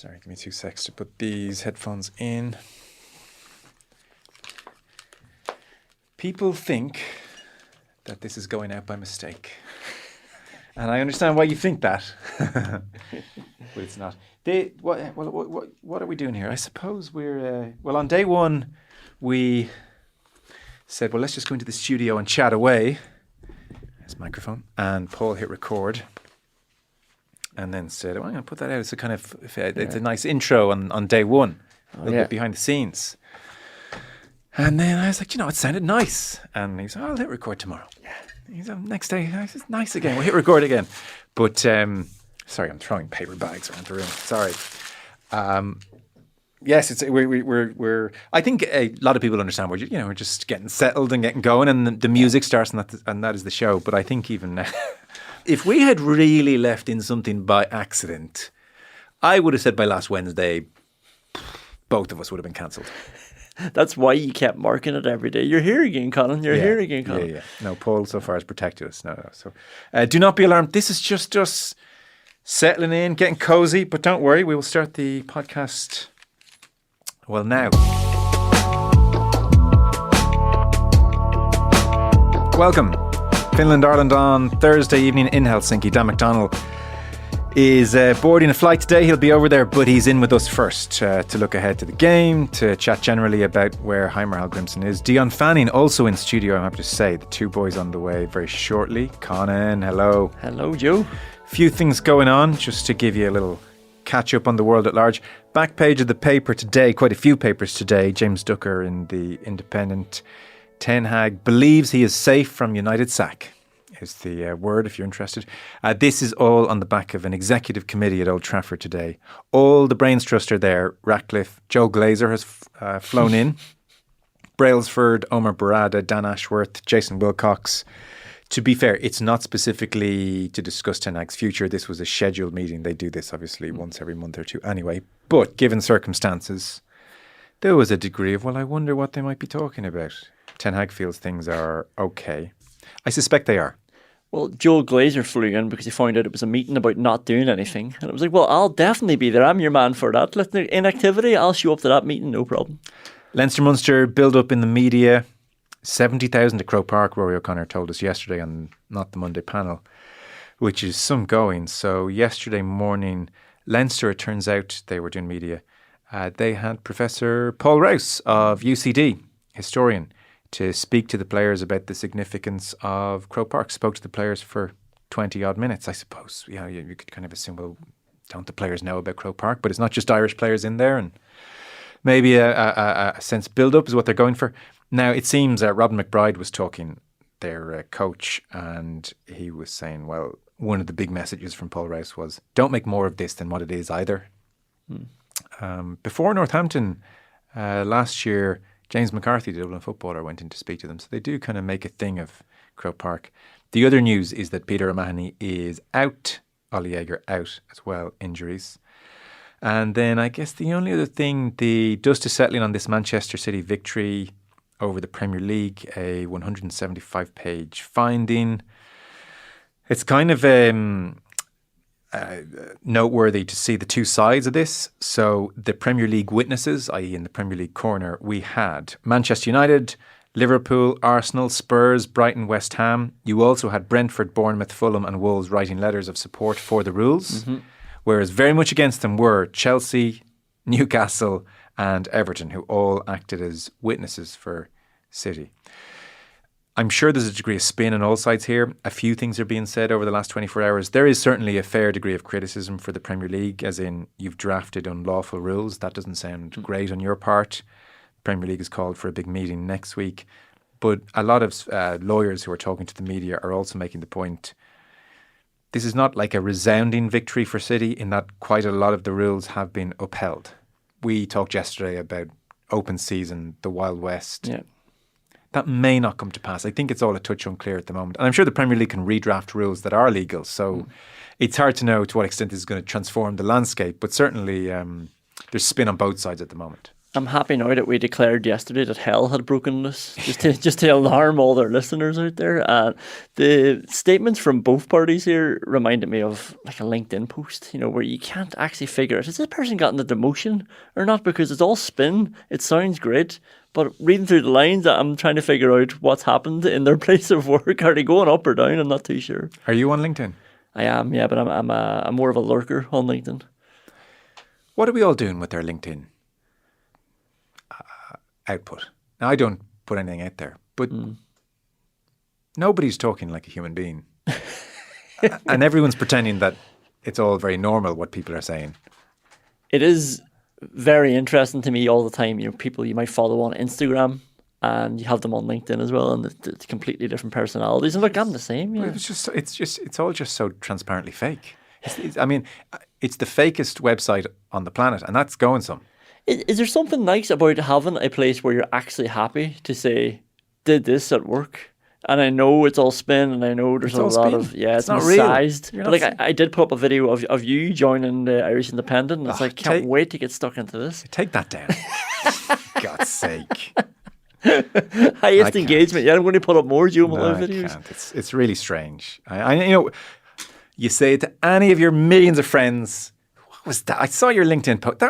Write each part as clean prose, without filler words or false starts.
Sorry, give me 2 seconds to put these headphones in. People think that this is going out by mistake. And I understand why you think that. But it's not. What are we doing here? I suppose we're... on day one, we said, let's just go into the studio and chat away. There's the microphone. And Paul hit record. And then said, I'm going to put that out. It's a kind of... It's a nice intro on day one. A little bit behind the scenes. And then I was like, it sounded nice. And he's I'll hit record tomorrow. Yeah. He's next day, it's nice again. We'll hit record again. But, sorry, I'm throwing paper bags around the room. Sorry. Yes, we're. I think a lot of people understand we're just getting settled and getting going, and the music starts, and that is the show. But I think even now, if we had really left in something by accident, I would have said by last Wednesday, both of us would have been cancelled. That's why you kept marking it every day. You're here again, Colin. You're here again, Colin. Yeah. No, Paul so far has protected us. No. So do not be alarmed. This is just us settling in, getting cozy. But don't worry, we will start the podcast, now. Welcome. Finland, Ireland on Thursday evening in Helsinki. Dan McDonnell is boarding a flight today. He'll be over there, but he's in with us first to look ahead to the game, to chat generally about where Heimir Hallgrímsson is. Dion Fanning also in studio, I'm happy to say. The two boys on the way very shortly. Conan, hello. Hello, Joe. Few things going on, just to give you a little catch up on the world at large. Back page of the paper today, quite a few papers today. James Ducker in the Independent. Ten Hag believes he is safe from United sack. Is the word if you're interested. This is all on the back of an executive committee at Old Trafford today. All the brains trust are there. Ratcliffe, Joe Glazer has flown in. Brailsford, Omar Barada, Dan Ashworth, Jason Wilcox. To be fair, it's not specifically to discuss Ten Hag's future. This was a scheduled meeting. They do this obviously once every month or two anyway. But given circumstances, there was a degree of, I wonder what they might be talking about. Ten Hag feels things are okay. I suspect they are. Well, Joel Glazer flew in because he found out it was a meeting about not doing anything. And it was like, I'll definitely be there. I'm your man for that. Inactivity, I'll show up to that meeting, no problem. Leinster-Munster build up in the media. 70,000 at Croke Park, Rory O'Connor told us yesterday on Not the Monday panel, which is some going. So yesterday morning, Leinster, it turns out, they were doing media. They had Professor Paul Rouse of UCD, historian, to speak to the players about the significance of Croke Park. Spoke to the players for 20 odd minutes, I suppose. You could kind of assume, don't the players know about Croke Park? But it's not just Irish players in there, and maybe a sense build-up is what they're going for. Now, it seems Robin McBride was talking, their coach, and he was saying, one of the big messages from Paul Rouse was, don't make more of this than what it is either. Before Northampton last year, James McCarthy, the Dublin footballer, went in to speak to them. So they do kind of make a thing of Croke Park. The other news is that Peter O'Mahony is out. Ollie Yeager out as well, injuries. And then I guess the only other thing, the dust is settling on this Manchester City victory over the Premier League, a 175-page finding. It's kind of noteworthy to see the two sides of this. So the Premier League witnesses, i.e. in the Premier League corner, we had Manchester United, Liverpool, Arsenal, Spurs, Brighton, West Ham. You also had Brentford, Bournemouth, Fulham and Wolves writing letters of support for the rules, whereas very much against them were Chelsea, Newcastle and Everton, who all acted as witnesses for City. I'm sure there's a degree of spin on all sides here. A few things are being said over the last 24 hours. There is certainly a fair degree of criticism for the Premier League, as in you've drafted unlawful rules. That doesn't sound great on your part. Premier League is called for a big meeting next week. But a lot of lawyers who are talking to the media are also making the point, this is not like a resounding victory for City in that quite a lot of the rules have been upheld. We talked yesterday about open season, the Wild West. Yeah. That may not come to pass. I think it's all a touch unclear at the moment. And I'm sure the Premier League can redraft rules that are legal. So it's hard to know to what extent this is going to transform the landscape. But certainly there's spin on both sides at the moment. I'm happy now that we declared yesterday that hell had broken loose, just to alarm all their listeners out there. The statements from both parties here reminded me of like a LinkedIn post, where you can't actually figure out, has this person gotten the demotion or not? Because it's all spin. It sounds great, but reading through the lines, I'm trying to figure out what's happened in their place of work. Are they going up or down? I'm not too sure. Are you on LinkedIn? I am, yeah, but I'm more of a lurker on LinkedIn. What are we all doing with our LinkedIn output? Now, I don't put anything out there, but nobody's talking like a human being. And everyone's pretending that it's all very normal what people are saying. It is very interesting to me all the time. People you might follow on Instagram and you have them on LinkedIn as well, and it's completely different personalities. And look, I'm the same. Yeah. It's all just so transparently fake. I mean, it's the fakest website on the planet, and that's going some. Is there something nice about having a place where you're actually happy to say, did this at work? And I know it's all spin, and I know there's a lot of, it's not massaged. But like, I did put up a video of you joining the Irish Independent, and it's like, can't wait to get stuck into this. Take that down. God's sake. Highest engagement. Yeah, I'm going to put up more Joe Molloy videos. I can't. It's really strange. You say it to any of your millions of friends. What was that? I saw your LinkedIn post.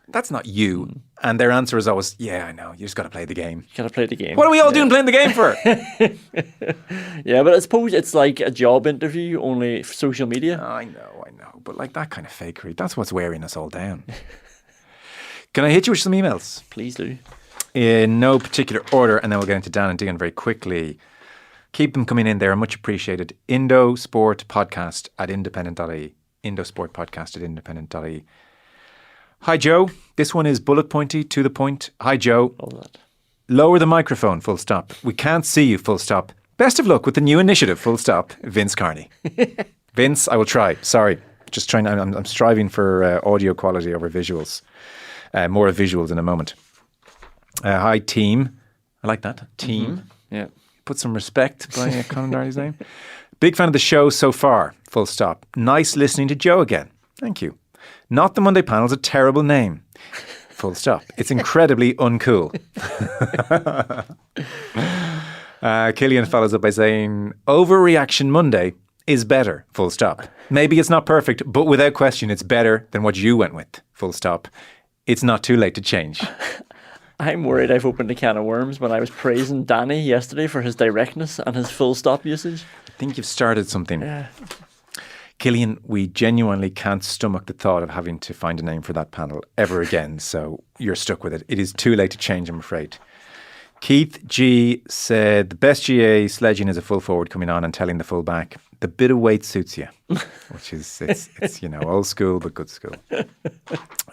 That's not you. And their answer is always, yeah, I know. You just got to play the game. You got to play the game. What are we all doing playing the game for? Yeah, but I suppose it's like a job interview, only for social media. I know. But like that kind of fakery, that's what's wearing us all down. Can I hit you with some emails? Please do. In no particular order, and then we'll get into Dan and Dion very quickly. Keep them coming in there. Much appreciated. Indosportpodcast@independent.ie. Indosportpodcast@independent.ie. Hi, Joe. This one is bullet pointy, to the point. Hi, Joe. Love that. Lower the microphone, full stop. We can't see you, full stop. Best of luck with the new initiative, full stop. Vince Carney. Vince, I will try. Sorry. Just trying. I'm striving for audio quality over visuals. More visuals in a moment. Hi, team. I like that. Team. Mm-hmm. Yeah. Put some respect by Conor Darley's name. Big fan of the show so far, full stop. Nice listening to Joe again. Thank you. Not the Monday Panel's a terrible name. Full stop. It's incredibly uncool. Killian follows up by saying, Overreaction Monday is better, full stop. Maybe it's not perfect, but without question, it's better than what you went with, full stop. It's not too late to change. I'm worried I've opened a can of worms when I was praising Danny yesterday for his directness and his full stop usage. I think you've started something. Yeah. Killian, we genuinely can't stomach the thought of having to find a name for that panel ever again, so you're stuck with it. It is too late to change, I'm afraid. Keith G said, the best GA sledging is a full forward coming on and telling the full back, the bit of weight suits you, which is, it's old school, but good school.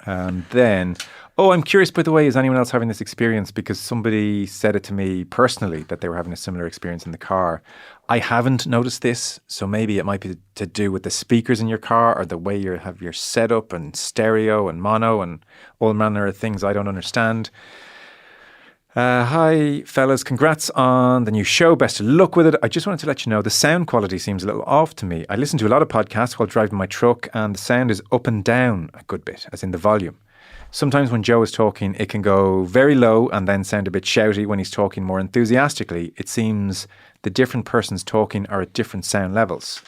And then, I'm curious, by the way, is anyone else having this experience? Because somebody said it to me personally that they were having a similar experience in the car. I haven't noticed this, so maybe it might be to do with the speakers in your car or the way you have your setup and stereo and mono and all manner of things I don't understand. Hi, fellas. Congrats on the new show. Best of luck with it. I just wanted to let you know the sound quality seems a little off to me. I listen to a lot of podcasts while driving my truck and the sound is up and down a good bit, as in the volume. Sometimes when Joe is talking, it can go very low and then sound a bit shouty when he's talking more enthusiastically. It seems the different persons talking are at different sound levels.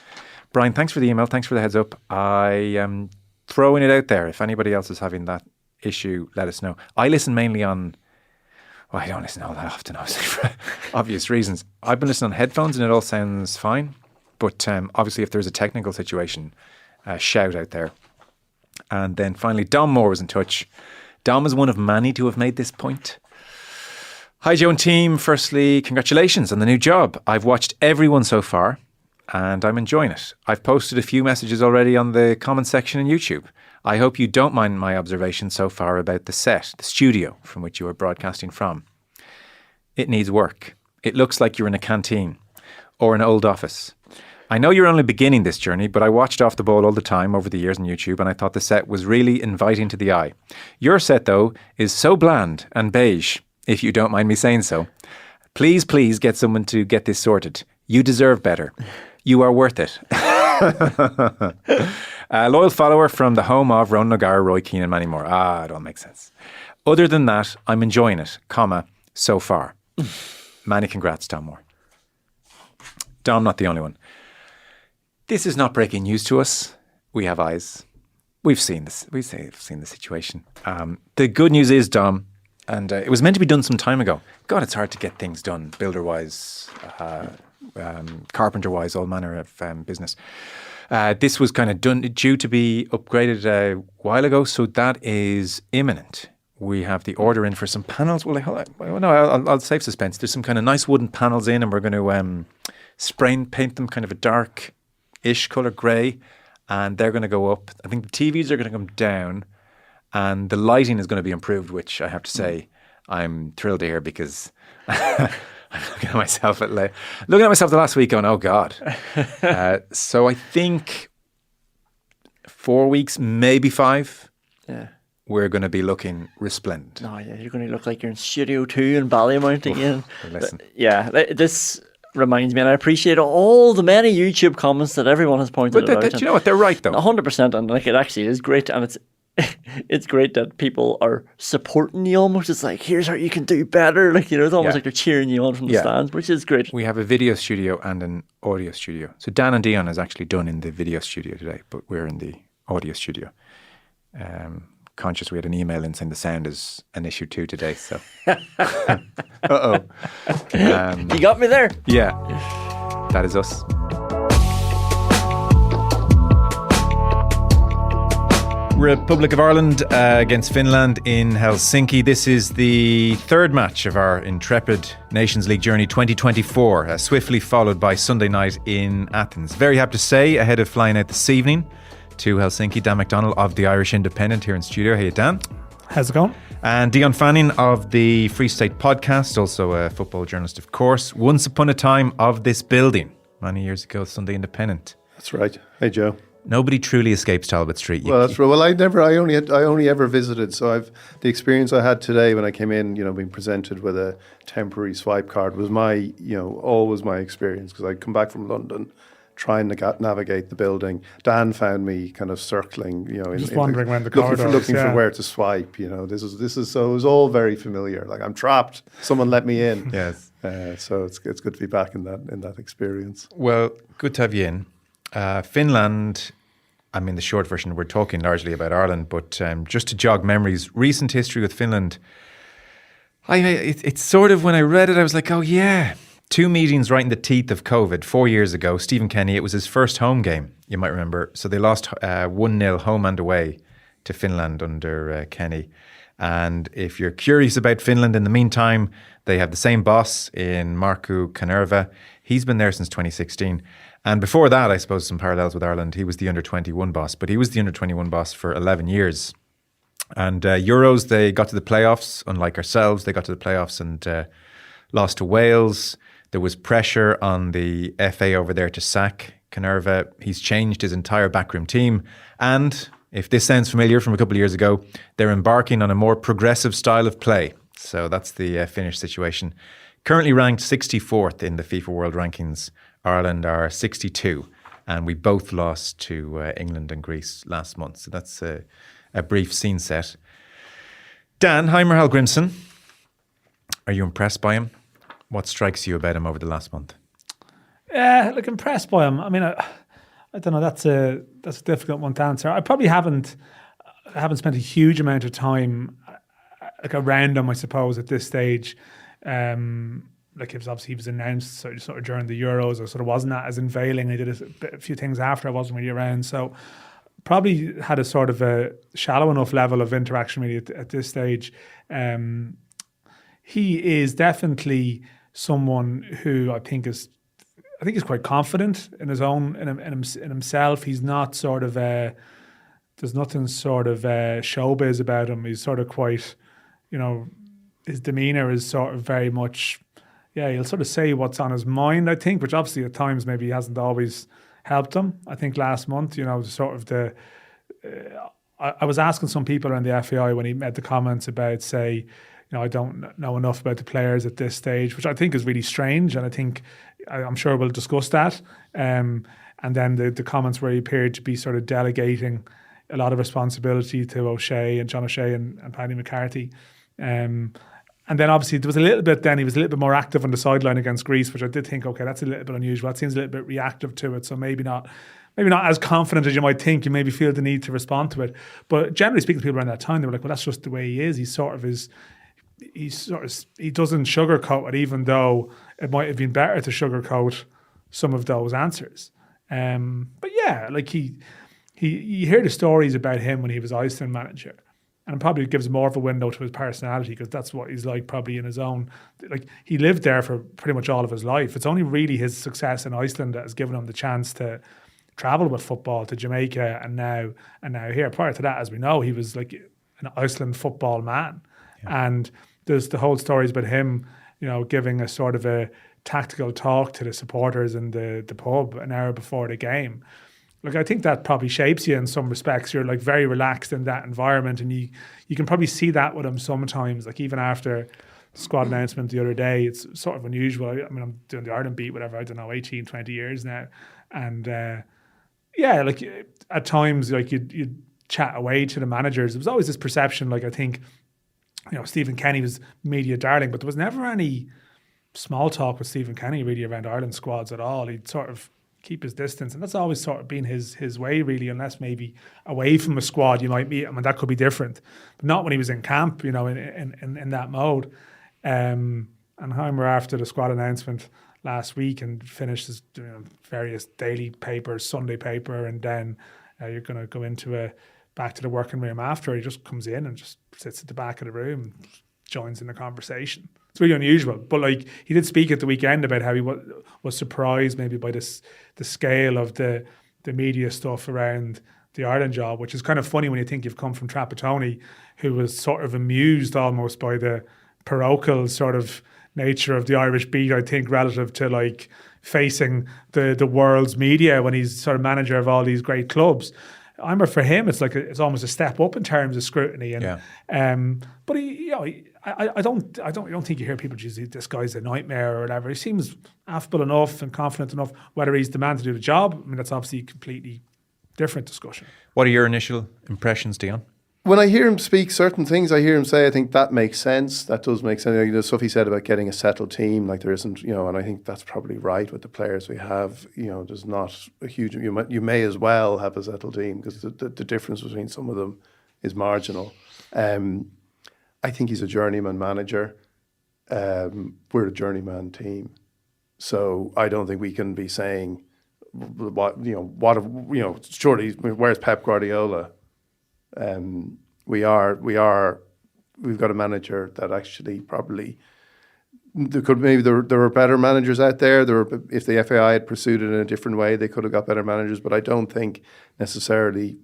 Brian, thanks for the email. Thanks for the heads up. I am throwing it out there. If anybody else is having that issue, let us know. I listen mainly on... Well, I don't listen all that often, obviously, for obvious reasons. I've been listening on headphones and it all sounds fine. But obviously, if there's a technical situation, shout out there. And then finally, Dom Moore was in touch. Dom is one of many to have made this point. Hi, Joe and team. Firstly, congratulations on the new job. I've watched everyone so far and I'm enjoying it. I've posted a few messages already on the comment section on YouTube. I hope you don't mind my observation so far about the set, the studio from which you are broadcasting from. It needs work. It looks like you're in a canteen or an old office. I know you're only beginning this journey, but I watched Off the Ball all the time over the years on YouTube and I thought the set was really inviting to the eye. Your set, though, is so bland and beige, if you don't mind me saying so. Please get someone to get this sorted. You deserve better. You are worth it. A loyal follower from the home of Ronan O'Gara, Roy Keane and many more. It all makes sense. Other than that, I'm enjoying it, so far. Many congrats, Dom Moore. Dom, not the only one. This is not breaking news to us. We have eyes. We've seen this. We've seen the situation. The good news is, Dom, and it was meant to be done some time ago. God, it's hard to get things done, builder-wise, carpenter-wise, all manner of business. This was kind of due to be upgraded a while ago, so that is imminent. We have the order in for some panels. I'll save suspense. There's some kind of nice wooden panels in, and we're going to spray and paint them kind of a dark-ish colour grey, and they're going to go up. I think the TVs are going to come down, and the lighting is going to be improved, which I have to say I'm thrilled to hear, because I'm looking at myself the last week going, oh God. So I think 4 weeks, maybe 5. Yeah. We're going to be looking resplendent. No, yeah, you're going to look like you're in Studio 2 in Ballymount again. Listen. This reminds me, and I appreciate all the many YouTube comments that everyone has pointed out. But you know what? They're right, though. 100%, and like, it actually is great, and it's great that people are supporting you almost. It's like, here's how you can do better. Like, it's almost like they're cheering you on from the stands, which is great. We have a video studio and an audio studio. So Dan and Dion is actually done in the video studio today, but we're in the audio studio. Conscious we had an email in saying the sound is an issue too today, so uh-oh. You got me there. Yeah, that is us. Republic of Ireland against Finland in Helsinki. This is the third match of our intrepid Nations League journey 2024, swiftly followed by Sunday night in Athens. Very happy to say, ahead of flying out this evening to Helsinki, Dan McDonnell of the Irish Independent here in studio. Hey, Dan. How's it going? And Dion Fanning of the Free State Podcast, also a football journalist, of course. Once upon a time of this building, many years ago, Sunday Independent. That's right. Hey, Joe. Nobody truly escapes Talbot Street. Well, that's right. Well, I only ever visited. So the experience I had today when I came in, being presented with a temporary swipe card was always my experience, because I'd come back from London trying to navigate the building. Dan found me kind of circling, just wondering when the corridors, looking for where to swipe. This is so it was all very familiar. Like, I'm trapped. Someone let me in. Yes. So it's good to be back in that experience. Well, good to have you in. Finland. I mean, the short version. We're talking largely about Ireland, but just to jog memories, recent history with Finland. It's sort of, when I read it, I was like, oh yeah. 2 meetings right in the teeth of COVID 4 years ago. Stephen Kenny, it was his first home game, you might remember. So they lost 1-0 home and away to Finland under Kenny. And if you're curious about Finland in the meantime, they have the same boss in Markku Kanerva. He's been there since 2016. And before that, I suppose some parallels with Ireland. He was the under-21 boss, but he was the under-21 boss for 11 years. And Euros, they got to the playoffs. Unlike ourselves, they got to the playoffs and lost to Wales. There was pressure on the FA over there to sack Kanerva. He's changed his entire backroom team. And if this sounds familiar from a couple of years ago, they're embarking on a more progressive style of play. So that's the Finnish situation. Currently ranked 64th in the FIFA World Rankings. Ireland are 62. And we both lost to England and Greece last month. So that's a brief scene set. Dan, Heimir Hallgrímsson. Are you impressed by him? What strikes you about him over the last month? Impressed by him. I mean, I don't know. That's a difficult one to answer. I probably haven't spent a huge amount of time around him, I suppose, at this stage. It was obviously, he was announced sort of during the Euros. I sort of wasn't as unveiling. I did a few things after I wasn't really around. So probably had a sort of a shallow enough level of interaction really at this stage. He is definitely someone who I think is quite confident in his own in himself. He's not sort of there's nothing sort of showbiz about him. He's sort of quite, his demeanor is sort of very much, he'll sort of say what's on his mind, I think, which obviously at times maybe hasn't always helped him. I think last month, sort of I was asking some people around the FAI when he made the comments about, say, I don't know enough about the players at this stage, which I think is really strange. And I think, I'm sure we'll discuss that. And then the comments where he appeared to be sort of delegating a lot of responsibility to O'Shea and John O'Shea and Paddy McCarthy. And then obviously there was a little bit then, he was a little bit more active on the sideline against Greece, which I did think, okay, that's a little bit unusual. That seems a little bit reactive to it. So maybe not as confident as you might think. You maybe feel the need to respond to it. But generally speaking to people around that time, they were like, well, that's just the way he is. He doesn't sugarcoat it, even though it might have been better to sugarcoat some of those answers. But yeah, like you hear the stories about him when he was Iceland manager. And it probably gives more of a window to his personality, because that's what he's like probably in his own. Like, he lived there for pretty much all of his life. It's only really his success in Iceland that has given him the chance to travel with football to Jamaica and now here. Prior to that, as we know, he was like an Iceland football man. Yeah. And there's the whole stories about him, giving a sort of a tactical talk to the supporters in the pub an hour before the game. Like, I think that probably shapes you in some respects. You're like very relaxed in that environment, and you can probably see that with him sometimes. Like, even after the squad announcement the other day, it's sort of unusual. I mean, I'm doing the Ireland beat, whatever, I don't know, 18, 20 years now. And like at times, like you'd chat away to the managers. There was always this perception, like, I think, Stephen Kenny was media darling, but there was never any small talk with Stephen Kenny really around Ireland squads at all. He'd sort of keep his distance, and that's always sort of been his way, really, unless maybe away from a squad you might meet him, and that could be different, but not when he was in camp, in that mode. And Heimir, after the squad announcement last week, and finished his various daily papers, Sunday paper, and then you're going to go back to the working room after. He just comes in and just sits at the back of the room and joins in the conversation. It's really unusual, but like, he did speak at the weekend about how he was surprised maybe by the scale of the media stuff around the Ireland job, which is kind of funny when you think you've come from Trapattoni, who was sort of amused almost by the parochial sort of nature of the Irish beat, I think, relative to like facing the world's media when he's sort of manager of all these great clubs. For him, it's like it's almost a step up in terms of scrutiny, and but I don't think you hear people, geez, this guy's a nightmare or whatever. He seems affable enough and confident enough. Whether he's the man to do the job, I mean, that's obviously a completely different discussion. What are your initial impressions, Dion? When I hear him speak certain things, I hear him say, I think that makes sense. That does make sense. The stuff he said about getting a settled team, like there isn't, and I think that's probably right with the players we have. There's not a huge, you may as well have a settled team, because the difference between some of them is marginal. I think he's a journeyman manager. We're a journeyman team. So I don't think we can be saying, surely, where's Pep Guardiola? We've got a manager that actually probably there were better managers out there. If the FAI had pursued it in a different way, they could have got better managers. But I don't think necessarily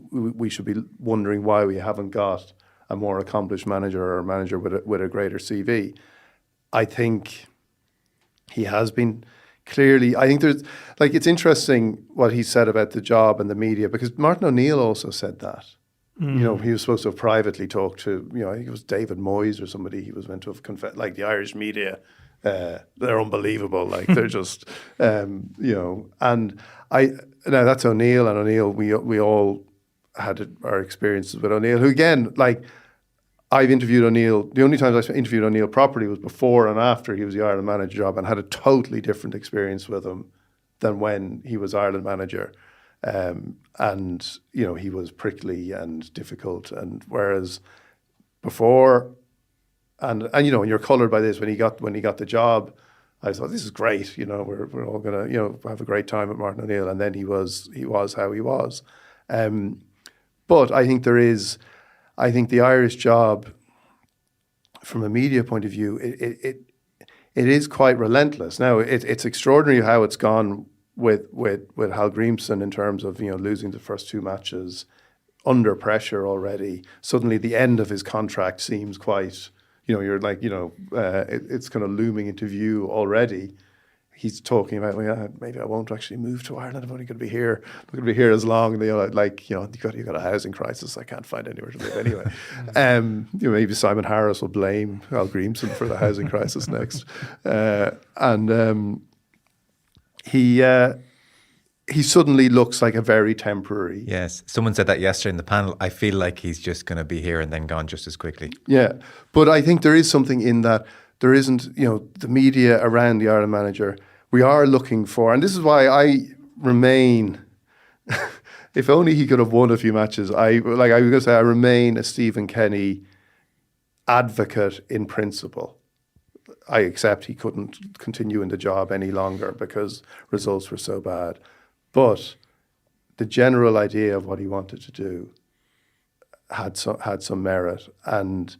we should be wondering why we haven't got a more accomplished manager, or a manager with a greater CV. I think he has been clearly. I think there's it's interesting what he said about the job and the media, because Martin O'Neill also said that. He was supposed to have privately talked to, I think it was David Moyes or somebody. He was meant to have confessed, like, the Irish media, they're unbelievable. Like, they're just, and now that's O'Neill, and O'Neill, we all had our experiences with O'Neill, who, again, like, I've interviewed O'Neill. The only times I interviewed O'Neill properly was before and after he was the Ireland manager job, and had a totally different experience with him than when he was Ireland manager. And he was prickly and difficult, and whereas before, and you're coloured by this, when he got the job, I thought, this is great, we're all gonna have a great time at Martin O'Neill, and then he was how he was. But I think the Irish job, from a media point of view, it is quite relentless. Now it's extraordinary how it's gone with Hallgrímsson, in terms of losing the first two matches under pressure already. Suddenly the end of his contract seems quite, you're like, it's kind of looming into view already. He's talking about, maybe I won't actually move to Ireland. I'm only going to be here. I'm going to be here as long. And you got a housing crisis. I can't find anywhere to live anyway. Maybe Simon Harris will blame Hallgrímsson for the housing crisis next. he suddenly looks like a very temporary. Yes. Someone said that yesterday in the panel. I feel like he's just going to be here and then gone just as quickly. Yeah. But I think there is something in that. There isn't, the media around the Ireland manager. We are looking for, and this is why I remain, if only he could have won a few matches, I was going to say, I remain a Stephen Kenny advocate in principle. I accept he couldn't continue in the job any longer because results were so bad. But the general idea of what he wanted to do had some merit. And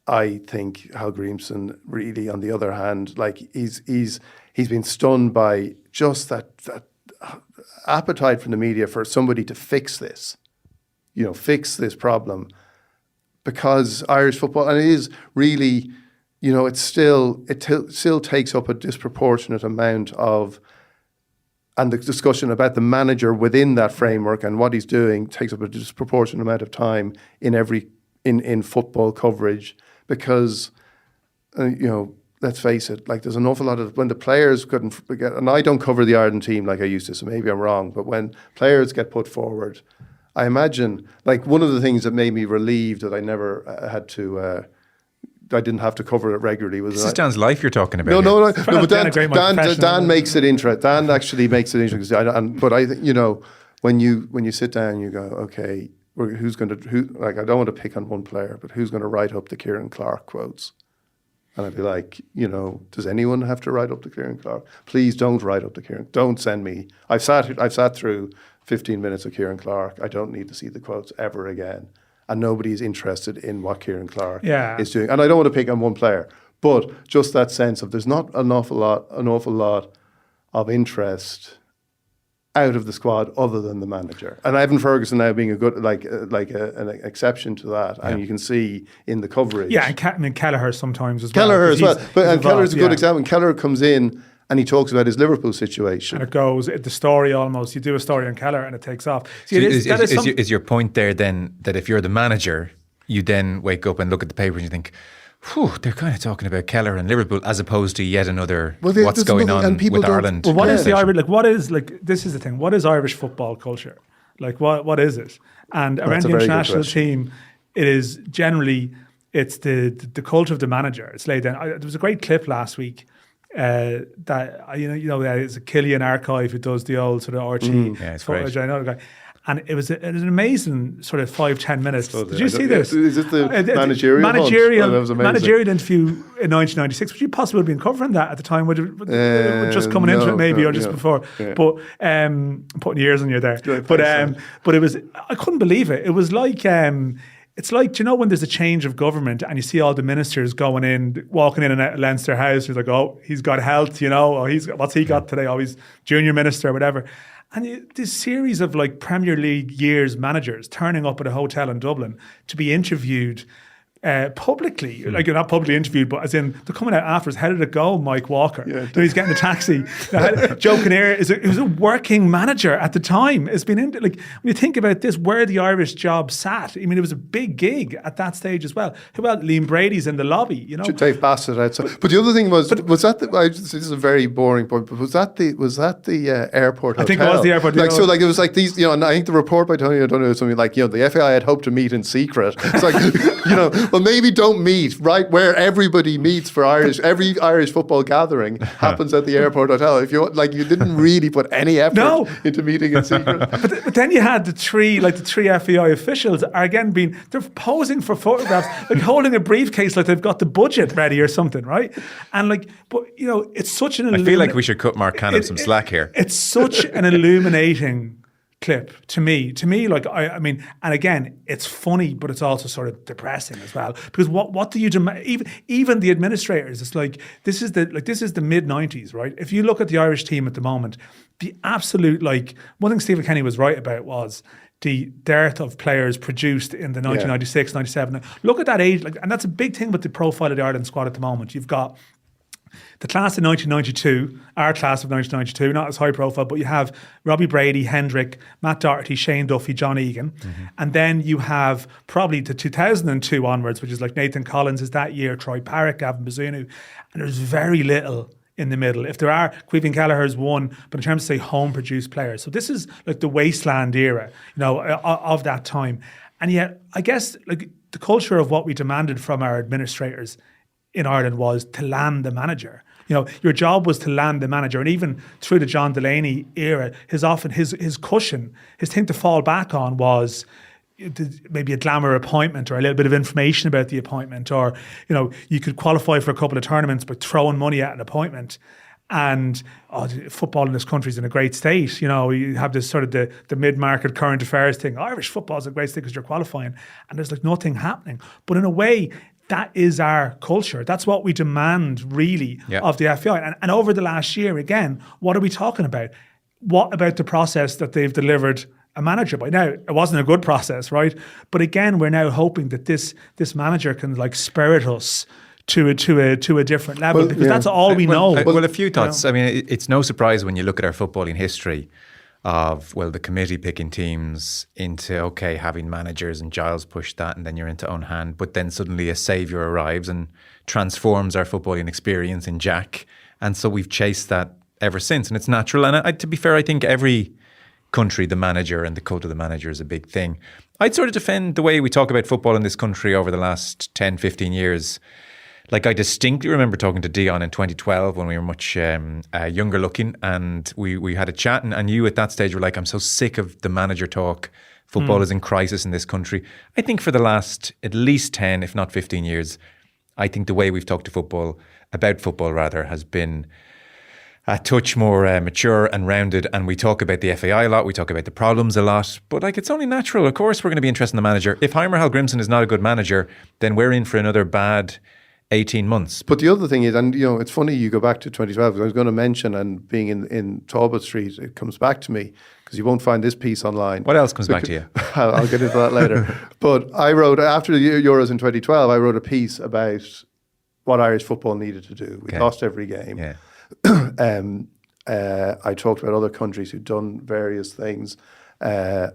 I think Hallgrímsson really, on the other hand, he's been stunned by just that appetite from the media for somebody to fix this, fix this problem, because Irish football, and it is really, it still takes up a disproportionate amount of, and the discussion about the manager within that framework and what he's doing takes up a disproportionate amount of time in football coverage, because let's face it, there's an awful lot of, when the players couldn't get, and I don't cover the Ireland team like I used to, so maybe I'm wrong, but when players get put forward, I imagine, one of the things that made me relieved that I never had to, I didn't have to cover it regularly was... This is Dan's life you're talking about. No, but Dan makes it interesting. Dan actually makes it interesting. But I think, when you sit down, you go, okay, I don't want to pick on one player, but who's going to write up the Kieran Clark quotes? And I'd be like, does anyone have to write up the Kieran Clark? Please don't write up the Kieran. Don't send me. I've sat through 15 minutes of Kieran Clark. I don't need to see the quotes ever again. And nobody's interested in what Kieran Clark is doing. And I don't want to pick on one player, but just that sense of there's not an awful lot of interest out of the squad other than the manager. And Evan Ferguson now being a good, an exception to that. And you can see in the coverage. Yeah, and Kelleher sometimes as Kelleher well. as well. But Kelleher's a good example. Kelleher comes in and he talks about his Liverpool situation. And it goes, the story almost, you do a story on Kelleher and it takes off. See, is your point there then that if you're the manager, you then wake up and look at the paper and you think, whew, they're kind of talking about Kelleher and Liverpool as opposed to yet another what's going on with Ireland. Well, what is the Irish, this is the thing, what is Irish football culture? What is it? And around the international team, it is generally, it's the culture of the manager. It's laid down. There was a great clip last week there's a Killian Archive who does the old sort of Archie footage. I know the guy. And it was an amazing sort of 5-10 minutes. Did you see this? Is it the managerial interview in 1996? Would you possibly have been covering that at the time? Just coming into it maybe, or just before? Yeah. But putting years on you there. But it was, I couldn't believe it. It was like... it's like, when there's a change of government and you see all the ministers walking in and out of Leinster House, you're like, oh, he's got health, what's he got today? Oh, he's junior minister or whatever. And this series of Premier League years managers turning up at a hotel in Dublin to be interviewed publicly, you're not publicly interviewed, but as in they're coming out afterwards. How did it go, Mike Walker? Yeah. He's getting a taxi. Joe Kinnear was a working manager at the time. It's been when you think about this, where the Irish job sat. I mean, it was a big gig at that stage as well. Who else? Liam Brady's in the lobby. Dave Bassett outside. But the other thing was that this is a very boring point. But was that the airport hotel? I think it was the airport. It was like these. And I think the report by Tony O'Donoghue was something like, the FAI had hoped to meet in secret. It's like well, maybe don't meet right where everybody meets for every Irish football gathering happens at the airport hotel. If you you didn't really put any effort into meeting in secret. But then you had the three FAI officials are again they're posing for photographs, holding a briefcase like they've got the budget ready or something, right? And it's such an. I feel like we should cut Mark Cannon some slack here. It's such an illuminating clip to me, I mean, and again, it's funny, but it's also sort of depressing as well, because what do you demand? Even the administrators, it's this is the mid-90s, right? If you look at the Irish team at the moment, the absolute one thing Stephen Kenny was right about was the dearth of players produced in the 1996, 97. Look at that age, and that's a big thing with the profile of the Ireland squad at the moment. You've got the class of 1992, our class of 1992, not as high profile, but you have Robbie Brady, Hendrick, Matt Doherty, Shane Duffy, John Egan. Mm-hmm. And then you have probably the 2002 onwards, which is Nathan Collins is that year, Troy Parrott, Gavin Bazunu. And there's very little in the middle. If there are, Queven Kelleher's one, but in terms of say home-produced players. So this is like the wasteland era, of that time. And yet, I guess like the culture of what we demanded from our administrators in Ireland was to land the manager. Your job was to land the manager, and even through the John Delaney era, his cushion, his thing to fall back on was maybe a glamour appointment or a little bit of information about the appointment, or you could qualify for a couple of tournaments by throwing money at an appointment. And football in this country is in a great state. You have this sort of the mid-market current affairs thing. Irish football is a great state because you're qualifying, and there's like nothing happening. But in a way, that is our culture. That's what we demand, really, of the FAI. And over the last year, again, what are we talking about? What about the process that they've delivered a manager by? Now, it wasn't a good process, right? But again, we're now hoping that this manager can like spirit us to a different level, because that's all we know. Well, a few thoughts. I mean, it's no surprise when you look at our footballing history of, the committee picking teams into, having managers, and Giles pushed that, and then you're into own hand. But then suddenly a saviour arrives and transforms our footballing experience in Jack. And so we've chased that ever since. And it's natural. And to be fair, I think every country, the manager and the cult of the manager is a big thing. I'd sort of defend the way we talk about football in this country over the last 10, 15 years. Like, I distinctly remember talking to Dion in 2012 when we were much younger looking, and we had a chat, and you at that stage were like, I'm so sick of the manager talk. Football is in crisis in this country. I think for the last at least 10, if not 15 years, I think the way we've talked about football has been a touch more mature and rounded, and we talk about the FAI a lot, we talk about the problems a lot, but like, it's only natural. Of course we're going to be interested in the manager. If Heimir Hallgrímsson is not a good manager, then we're in for another bad 18 months. But the other thing is, and it's funny you go back to 2012, because I was going to mention, and being in Talbot Street, it comes back to me, because you won't find this piece online. What else comes back to you? I'll get into that later. But I wrote, after the Euros in 2012, I wrote a piece about what Irish football needed to do. We lost every game. Yeah. I talked about other countries who'd done various things. I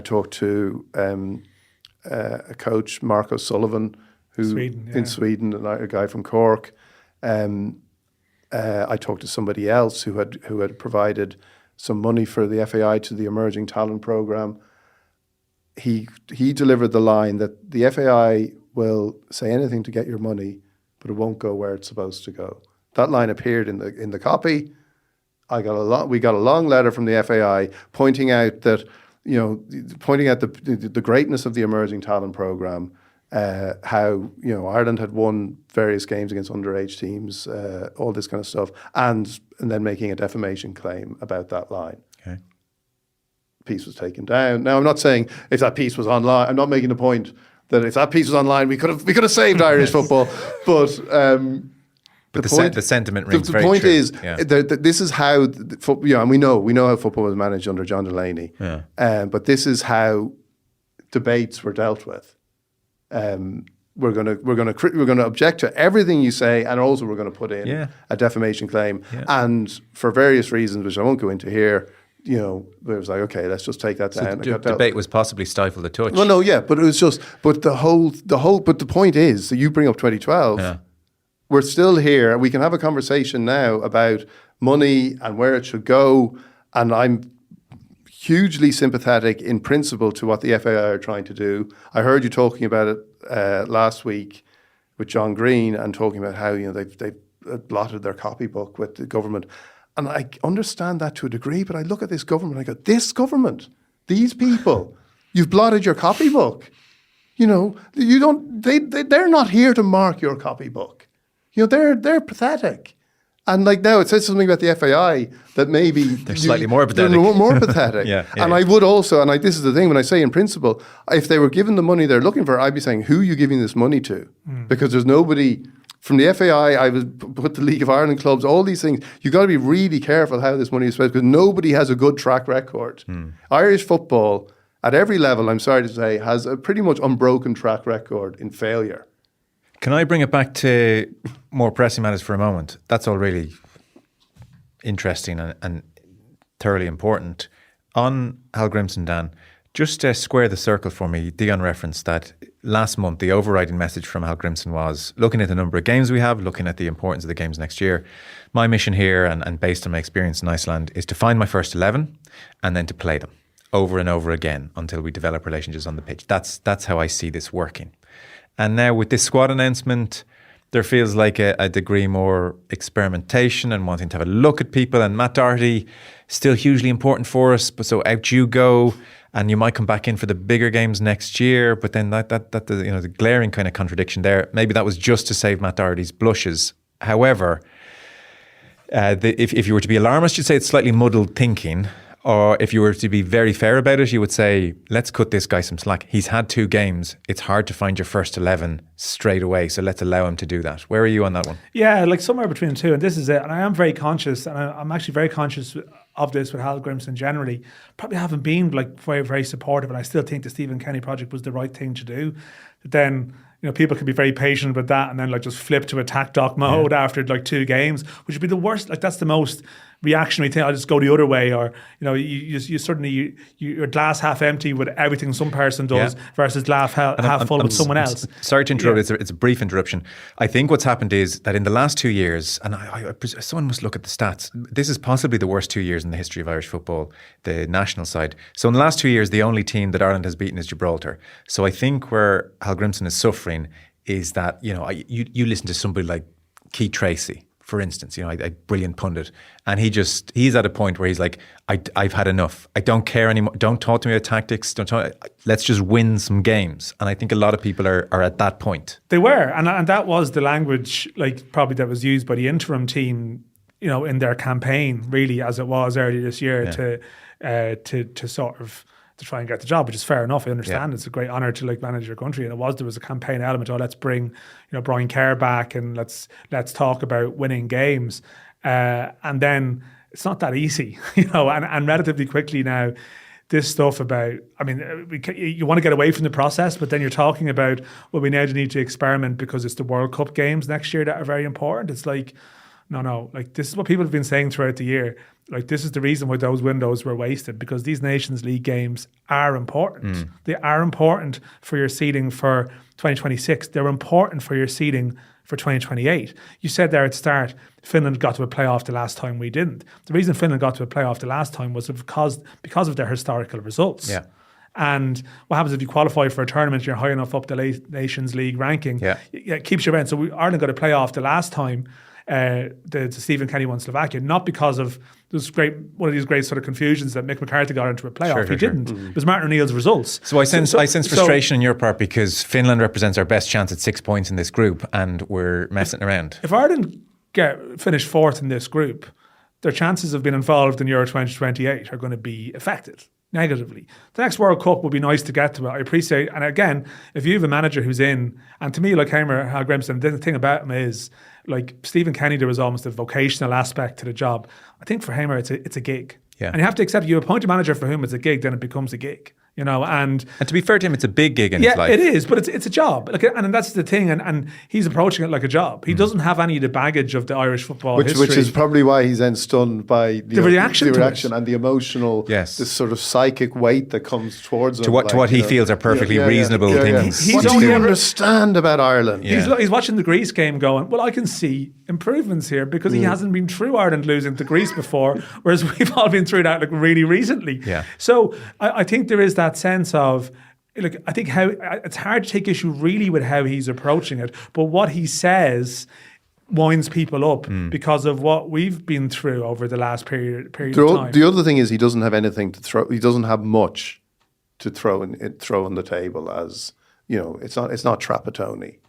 talked to a coach, Marco Sullivan, in Sweden, and a guy from Cork. I talked to somebody else who had provided some money for the FAI to the Emerging Talent Programme. He delivered the line that the FAI will say anything to get your money, but it won't go where it's supposed to go. That line appeared in the copy. We got a long letter from the FAI pointing out that, the greatness of the Emerging Talent Programme. How Ireland had won various games against underage teams, all this kind of stuff, and then making a defamation claim about that line. Okay. Piece was taken down. Now, I'm not saying if that piece was online. I'm not making the point that if that piece was online, we could have saved Irish football. But the sentiment rings very true. The point is that this is how and we know how football was managed under John Delaney. Yeah. But this is how debates were dealt with. We're going to object to everything you say, and also we're going to put in a defamation claim. Yeah. And for various reasons, which I won't go into here, it was like, okay, let's just take that down. The debate was possibly stifled a touch. Well, no, but it was just, but the point is that you bring up 2012. Yeah. We're still here. We can have a conversation now about money and where it should go, and I'm hugely sympathetic in principle to what the FAI are trying to do. I heard you talking about it last week with John Green, and talking about how they've blotted their copybook with the government, and I understand that to a degree. But I look at this government, and I go, this government, these people, you've blotted your copybook. You don't. They're not here to mark your copybook. They're pathetic. And like now, it says something about the FAI that maybe they're slightly more pathetic. They're more pathetic. And I would also, and this is the thing, when I say in principle, if they were given the money they're looking for, I'd be saying, who are you giving this money to? Because there's nobody from the FAI. I would put the League of Ireland clubs, all these things. You've got to be really careful how this money is spent, because nobody has a good track record. Irish football at every level, I'm sorry to say, has a pretty much unbroken track record in failure. Can I bring it back to more pressing matters for a moment? That's all really interesting and thoroughly important. On Hallgrímsson, Dan, Just square the circle for me. Dion referenced that last month, the overriding message from Hallgrímsson was looking at the number of games we have, looking at the importance of the games next year. My mission here, and based on my experience in Iceland, is to find my first 11 and then to play them over and over again until we develop relationships on the pitch. That's how I see this working. And now with this squad announcement, there feels like a degree more experimentation and wanting to have a look at people. And Matt Doherty, still hugely important for us, but so out you go. And you might come back in for the bigger games next year, but then the glaring kind of contradiction there. Maybe that was just to save Matt Doherty's blushes. However, if you were to be alarmist, you'd say it's slightly muddled thinking. Or if you were to be very fair about it, you would say, let's cut this guy some slack. He's had 2 games. It's hard to find your first 11 straight away, so let's allow him to do that. Where are you on that one? Yeah, like somewhere between the two, and this is it. And I am very conscious, and I'm actually very conscious of this with Hallgrímsson generally. Probably haven't been like very, very supportive, and I still think the Stephen Kenny project was the right thing to do. But then, people can be very patient with that and then like just flip to attack doc mode after like 2 games, which would be the worst. Like that's the most reactionary thing. I'll just go the other way, or you certainly you're glass half empty with everything some person does versus glass half full with someone else. Sorry to interrupt. It's a brief interruption. I think what's happened is that in the last 2 years, and someone must look at the stats. This is possibly the worst 2 years in the history of Irish football, the national side. So in the last 2 years, the only team that Ireland has beaten is Gibraltar. So I think where Hallgrímsson is suffering is that you listen to somebody like Keith Tracy, for instance, a brilliant pundit, and he's at a point where he's like, I've had enough. I don't care anymore. Don't talk to me about tactics. Let's just win some games. And I think a lot of people are at that point. They were, and that was the language, like probably that was used by the interim team, in their campaign, really, as it was earlier this year to sort of to try and get the job, which is fair enough. I understand it's a great honour to like manage your country, and there was a campaign element. Let's bring Brian Kerr back, and let's talk about winning games, and then it's not that easy, and relatively quickly now. This stuff about, you want to get away from the process, but then you're talking about, well, we now need to experiment because it's the World Cup games next year that are very important. It's like, no, like this is what people have been saying throughout the year. Like this is the reason why those windows were wasted, because these Nations League games are important. They are important for your seeding for 2026. They're important for your seeding for 2028. You said there at the start, Finland got to a playoff the last time we didn't. The reason Finland got to a playoff the last time was because of their historical results. Yeah. And what happens if you qualify for a tournament, you're high enough up the Nations League ranking, it keeps you around. So Ireland got a playoff the last time, the Stephen Kenny won Slovakia, not because of one of these great sort of confusions that Mick McCarthy got into a playoff. He didn't. It was Martin O'Neill's results. So I sense frustration on your part because Finland represents our best chance at 6 points in this group, and we're messing around. If Ireland finish 4th in this group, their chances of being involved in Euro 2028 are going to be affected negatively. The next World Cup would be nice to get to. I appreciate, and again, if you have a manager who's in, and to me, like Heimir Hallgrímsson, the thing about him is, like Stephen Kenny, there was almost a vocational aspect to the job. I think for Heimir, it's a gig. Yeah. And you have to accept, you appoint a manager for whom it's a gig, then it becomes a gig. And to be fair to him, it's a big gig in his life. Yeah, it is, but it's a job. And that's the thing, and he's approaching it like a job. He doesn't have any of the baggage of the Irish football history. Which is probably why he's then stunned by the reaction and the emotional, this sort of psychic weight that comes towards him. To what he feels are perfectly reasonable things. What do you understand about Ireland? He's watching the Greece game going, well, I can see improvements here because he hasn't been through Ireland losing to Greece before, whereas we've all been through that like really recently. Yeah. So I think there is that sense of, look, I think how it's hard to take issue really with how he's approaching it, but what he says winds people up because of what we've been through over the last period of time. The other thing is he doesn't have anything to throw. He doesn't have much to throw on the table as, it's not Trapattoni.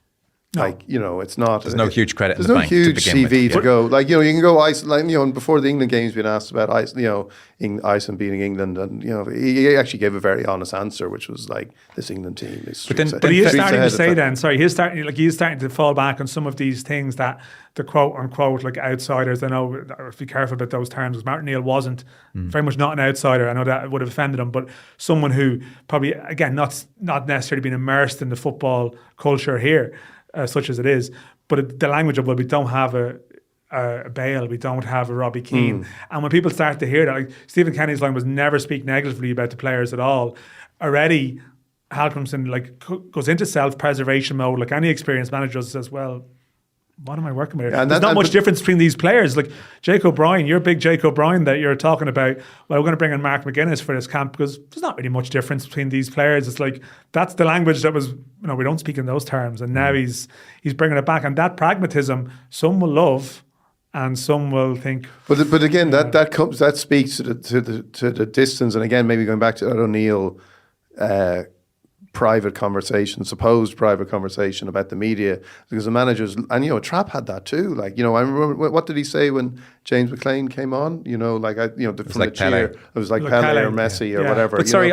No. It's not. There's no huge credit. There's no huge CV to go. Like, you can go Iceland. And before the England game's been asked about Iceland beating England, and he actually gave a very honest answer, which was like, this England team is. But he is starting to say then. Sorry, he's starting to fall back on some of these things that the quote unquote like outsiders. I know, be careful about those terms. Martin O'Neill wasn't very much not an outsider. I know that would have offended him, but someone who probably again not necessarily been immersed in the football culture here. Such as it is, but the language of, well, we don't have a a Bale, we don't have a Robbie Keane. And when people start to hear that, like Stephen Kenny's line was never speak negatively about the players at all. Already, Hallgrímsson goes into self-preservation mode, like any experienced manager says, well, what am I working with? There's not much difference between these players. Like Jake O'Brien, you're big Jake O'Brien that you're talking about. Well, we're going to bring in Mark McGuinness for this camp because there's not really much difference between these players. It's like that's the language that was, we don't speak in those terms. And now he's bringing it back. And that pragmatism, some will love and some will think. But again, that speaks to the distance. And again, maybe going back to that O'Neill supposed private conversation about the media, because the managers, and Trapp had that too. Like, I remember, what did he say when James McLean came on? From the cheer, it was like Pele or Messi or whatever. But sorry,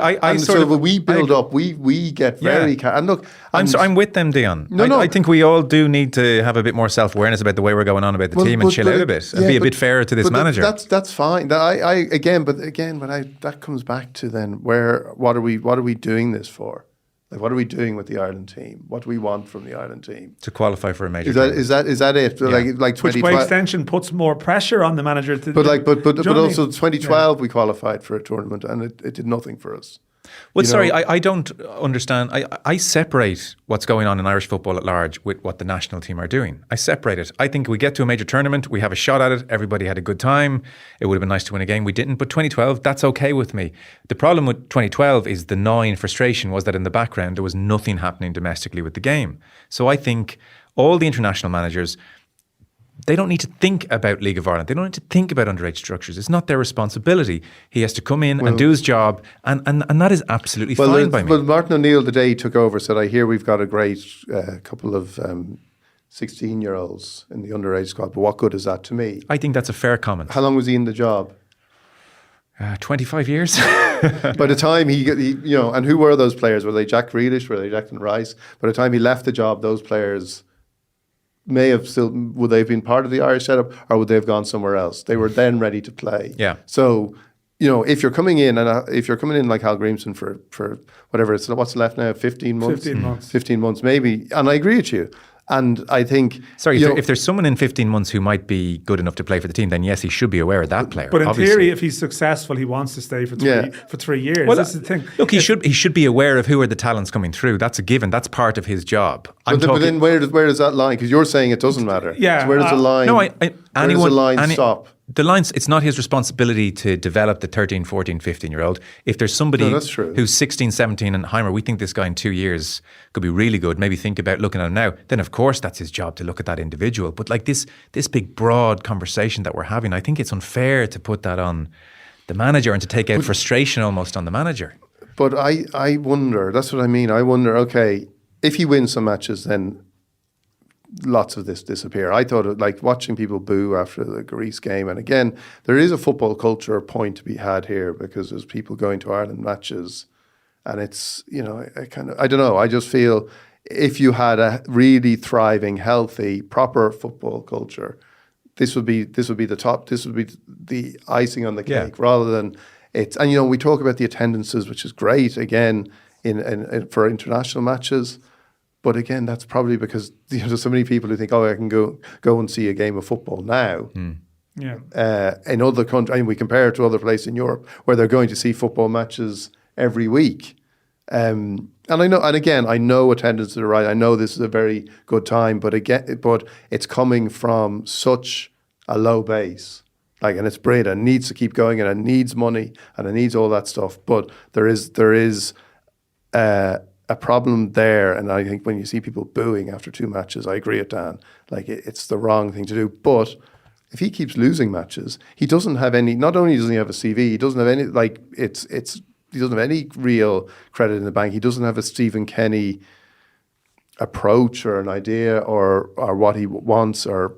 we build up, we get very, and look, I'm with them, Dion. I think we all do need to have a bit more self-awareness about the way we're going on about the team and chill out a bit and be a bit fairer to this manager. That's fine. That comes back to then what are we doing this for? Like, what are we doing with the Ireland team? What do we want from the Ireland team? To qualify for a major Is that it? Yeah. Like which by extension puts more pressure on the manager to But also 2012 we qualified for a tournament and it did nothing for us. Well, I don't understand. I separate what's going on in Irish football at large with what the national team are doing. I separate it. I think we get to a major tournament, we have a shot at it, everybody had a good time. It would have been nice to win a game. We didn't. But 2012, that's okay with me. The problem with 2012 is the gnawing frustration was that in the background, there was nothing happening domestically with the game. So I think all the international managers, they don't need to think about League of Ireland. They don't need to think about underage structures. It's not their responsibility. He has to come in and do his job, and that is absolutely fine by me. Well, Martin O'Neill, the day he took over, said, I hear we've got a great couple of 16-year-olds in the underage squad, but what good is that to me? I think that's a fair comment. How long was he in the job? 25 years. By the time he and who were those players? Were they Jack Grealish? Were they Declan Rice? By the time he left the job, those players would they have been part of the Irish setup or would they have gone somewhere else? They were then ready to play. Yeah. So, if you're coming in like Hallgrímsson for whatever, it's what's left now, 15 months? 15 months maybe. And I agree with you. And I think... Sorry, if there's someone in 15 months who might be good enough to play for the team, then yes, he should be aware of that player. But in obviously. theory, if he's successful, he wants to stay for 3 years. Well, that's the thing. Look, he should be aware of who are the talents coming through. That's a given. That's part of his job. But then where does that line? Because you're saying it doesn't matter. Yeah. So where does the line? No, where does the line stop? The lines, it's not his responsibility to develop the 13, 14, 15-year-old. If there's somebody who's 16, 17 and Heimir, we think this guy in 2 years could be really good, maybe think about looking at him now, then of course that's his job to look at that individual. But like this big broad conversation that we're having, I think it's unfair to put that on the manager and to take out frustration almost on the manager. But I wonder, that's what I mean. I wonder, okay, if he wins some matches, then lots of this disappear. I thought it like watching people boo after the Greece game. And again, there is a football culture point to be had here because there's people going to Ireland matches and it's, I don't know. I just feel if you had a really thriving, healthy, proper football culture, this would be the top, this would be the icing on the cake rather than it's, and we talk about the attendances, which is great again in for international matches. But again, that's probably because there's so many people who think, I can go and see a game of football now. Yeah. In other countries, we compare it to other places in Europe where they're going to see football matches every week. And I know attendance are right. I know this is a very good time, but it's coming from such a low base. And it's brilliant and needs to keep going and it needs money and it needs all that stuff. But there is a problem there, and I think when you see people booing after 2 matches, I agree with Dan. It's the wrong thing to do. But if he keeps losing matches, he doesn't have any. Not only doesn't he have a CV, he doesn't have any. He doesn't have any real credit in the bank. He doesn't have a Stephen Kenny approach or an idea or what he wants or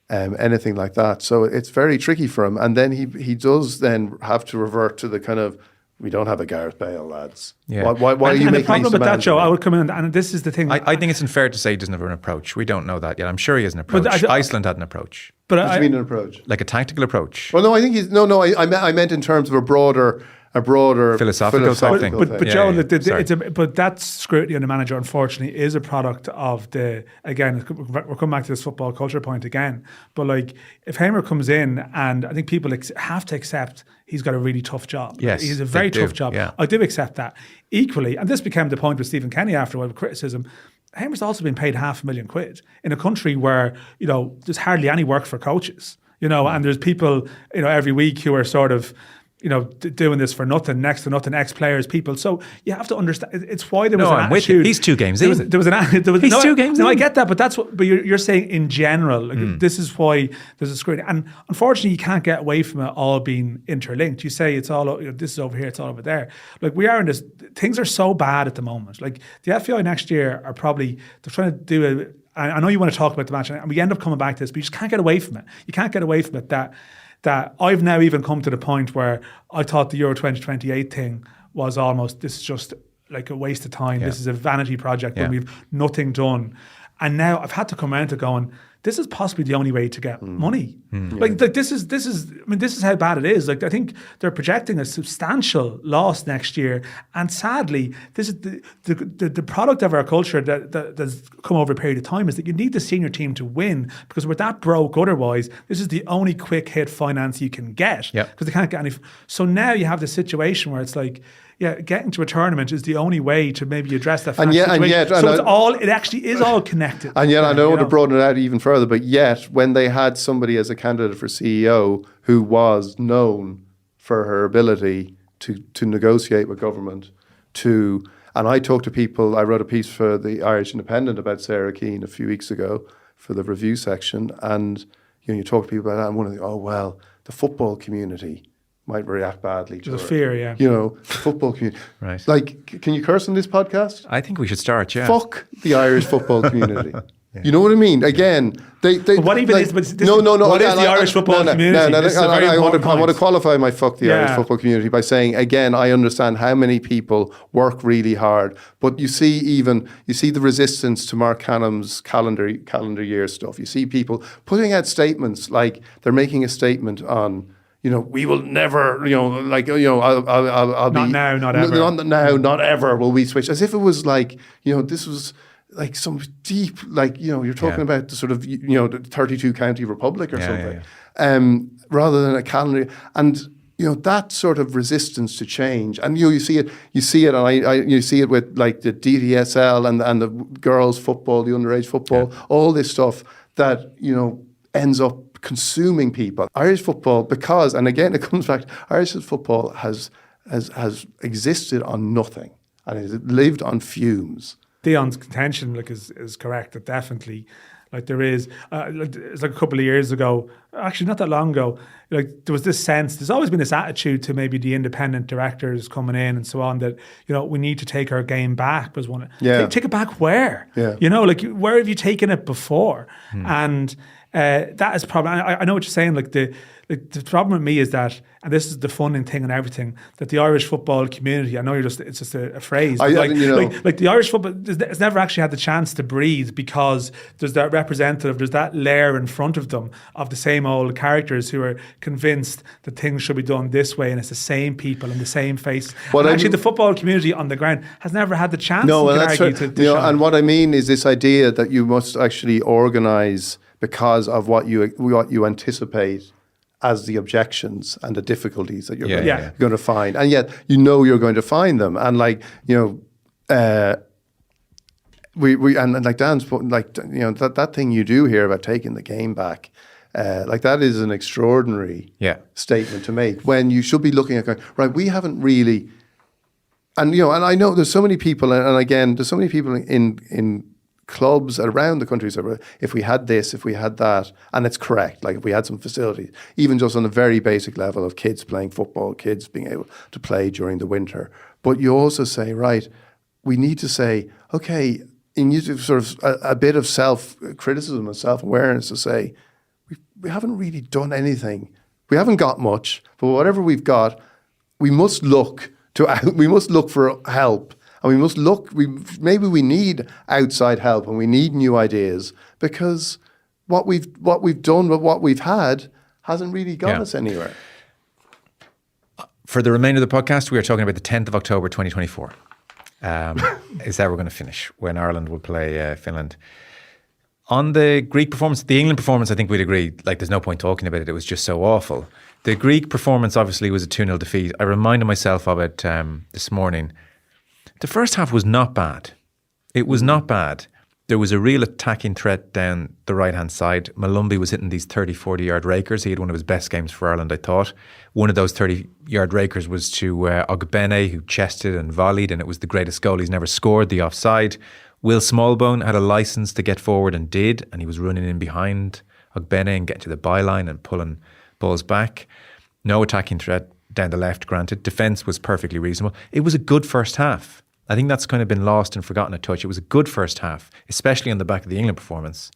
anything like that. So it's very tricky for him. And then he does then have to revert to the kind of, we don't have a Gareth Bale, lads. Yeah. Why are you making the problem with that, Joe, I I would come in, and this is the thing. I think it's unfair to say he doesn't have an approach. We don't know that yet. I'm sure he has an approach. Iceland had an approach. But what do you mean an approach? Like a tactical approach. Well, no, I think I meant in terms of a broader a broader Philosophical type thing. But Yeah, Joe, yeah. but that scrutiny on the manager, unfortunately, is a product of again, we're coming back to this football culture point again. But like, if Heimir comes in, and I think people have to accept he's got a really tough job. Yes, he's a very they do, tough job. yeah. I do accept that. Equally, and this became the point with Stephen Kenny after a while with criticism, Heimir's also been paid £500,000 in a country where, there's hardly any work for coaches, and there's people, every week who are sort of, doing this for nothing, next to nothing, ex-players, people. So you have to understand. It's why there was an I'm with attitude. you. He's 2 games in. There was He's 2 games in. No, I get that, but that's what. But you're saying in general, this is why there's a scrutiny, and unfortunately, you can't get away from it all being interlinked. You say it's all this is over here, it's all over there. Like, we are in this. Things are so bad at the moment. Like, the FAI next year are probably they're trying to do a. I know you want to talk about the match, and we end up coming back to this, but you just can't get away from it. You can't get away from it that I've now even come to the point where I thought the Euro 2028 thing was almost, this is just like a waste of time. Yeah. This is a vanity project when we've nothing done. And now I've had to come around to going, this is possibly the only way to get money. Like this is how bad it is. Like, I think they're projecting a substantial loss next year, and sadly, this is the product of our culture that's come over a period of time, is that you need the senior team to win, because we're that broke otherwise. This is the only quick hit finance you can get, because they can't get any. So now you have this situation where it's like, getting to a tournament is the only way to maybe address that situation. It actually is all connected. And yet, I don't want to broaden it out even further, but yet, when they had somebody as a candidate for CEO who was known for her ability to negotiate with government, and I talked to people, I wrote a piece for the Irish Independent about Sarah Keane a few weeks ago for the review section, and you talk to people about that, and one of them, the football community might react badly to There's a fear, the football community. Right. Like, can you curse on this podcast? I think we should start, Fuck the Irish football community. You know what I mean? Again, they but what even like, is? But no. What is the Irish football community? I want to qualify my fuck the Irish football community by saying, again, I understand how many people work really hard, but you see the resistance to Mark Canham's calendar year stuff. You see people putting out statements like they're making a statement on, we will never, I'll not be now, not ever. Not now, not ever will we switch. As if it was like, this was like some deep, like, you're talking about the sort of, the 32 county republic or something, rather than a calendar. And, that sort of resistance to change. And you see it, and you see it with like the DDSL and the girls' football, the underage football, all this stuff that, ends up consuming people. Irish football, because, and again, it comes back, Irish football has existed on nothing, and it lived on fumes. Dion's contention, is correct. That definitely, there is, it's like a couple of years ago, actually not that long ago, there was this sense, there's always been this attitude to maybe the independent directors coming in and so on, that, we need to take our game back. Was one, take it back where? Where have you taken it before? And that is probably, I know what you're saying, the problem with me is that, and this is the funding thing and everything, that the Irish football community, I know it's just a phrase, but the Irish football, it's never actually had the chance to breathe, because there's that representative, there's that layer in front of them of the same old characters who are convinced that things should be done this way, and it's the same people and the same face. Well, and actually, the football community on the ground has never had the chance to shine. And what I mean is this idea that you must actually organise because of what you anticipate as the objections and the difficulties that you're going to find, and yet you're going to find them, and we and like Dan's that thing you do here about taking the game back, that is an extraordinary statement to make, when you should be looking at going, right, we haven't really, and and I know there's so many people, and again there's so many people in clubs around the country say, if we had this, if we had that, and it's correct, like if we had some facilities, even just on a very basic level of kids playing football, kids being able to play during the winter. But you also say, right, we need to say, okay, you need to sort of a bit of self-criticism and self-awareness to say, we haven't really done anything. We haven't got much, but whatever we've got, we must look for help. And we must look, maybe we need outside help, and we need new ideas, because what we've done with what we've had hasn't really got us anywhere. For the remainder of the podcast, we are talking about the 10th of October 2024. Is that we're going to finish when Ireland will play Finland. On the Greek performance, the England performance, I think we'd agree, like there's no point talking about it. It was just so awful. The Greek performance obviously was a 2-0 defeat. I reminded myself of it this morning. The first half was not bad. It was not bad. There was a real attacking threat down the right-hand side. Molumby was hitting these 30, 40-yard rakers. He had one of his best games for Ireland, I thought. One of those 30-yard rakers was to Ogbene, who chested and volleyed, and it was the greatest goal he's never scored, the offside. Will Smallbone had a licence to get forward and did, and he was running in behind Ogbene and getting to the byline and pulling balls back. No attacking threat down the left, granted. Defence was perfectly reasonable. It was a good first half. I think that's kind of been lost and forgotten a touch. It was a good first half, especially on the back of the England performance.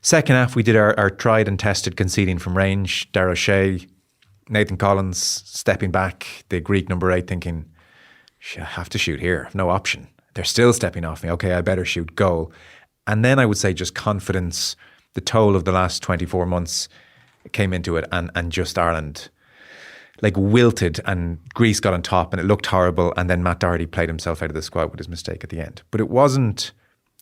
Second half, we did our tried and tested conceding from range. Darragh O'Shea, Nathan Collins stepping back, the Greek number 8 thinking, I have to shoot here, no option. They're still stepping off me. Okay, I better shoot, goal. And then I would say just confidence, the toll of the last 24 months came into it, and just Ireland like wilted, and Greece got on top and it looked horrible, and then Matt Doherty played himself out of the squad with his mistake at the end. But it wasn't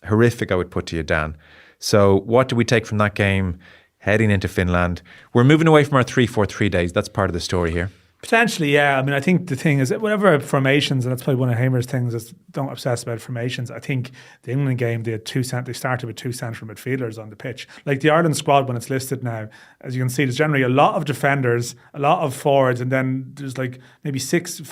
horrific, I would put to you, Dan. So what do we take from that game heading into Finland? We're moving away from our 3-4-3 days. That's part of the story here. Potentially, yeah. I mean, I think the thing is that whatever formations, and that's probably one of Heimir's things, is don't obsess about formations. I think the England game, they started with 2 central midfielders on the pitch. Like the Ireland squad, when it's listed now, as you can see, there's generally a lot of defenders, a lot of forwards, and then there's like maybe 5-6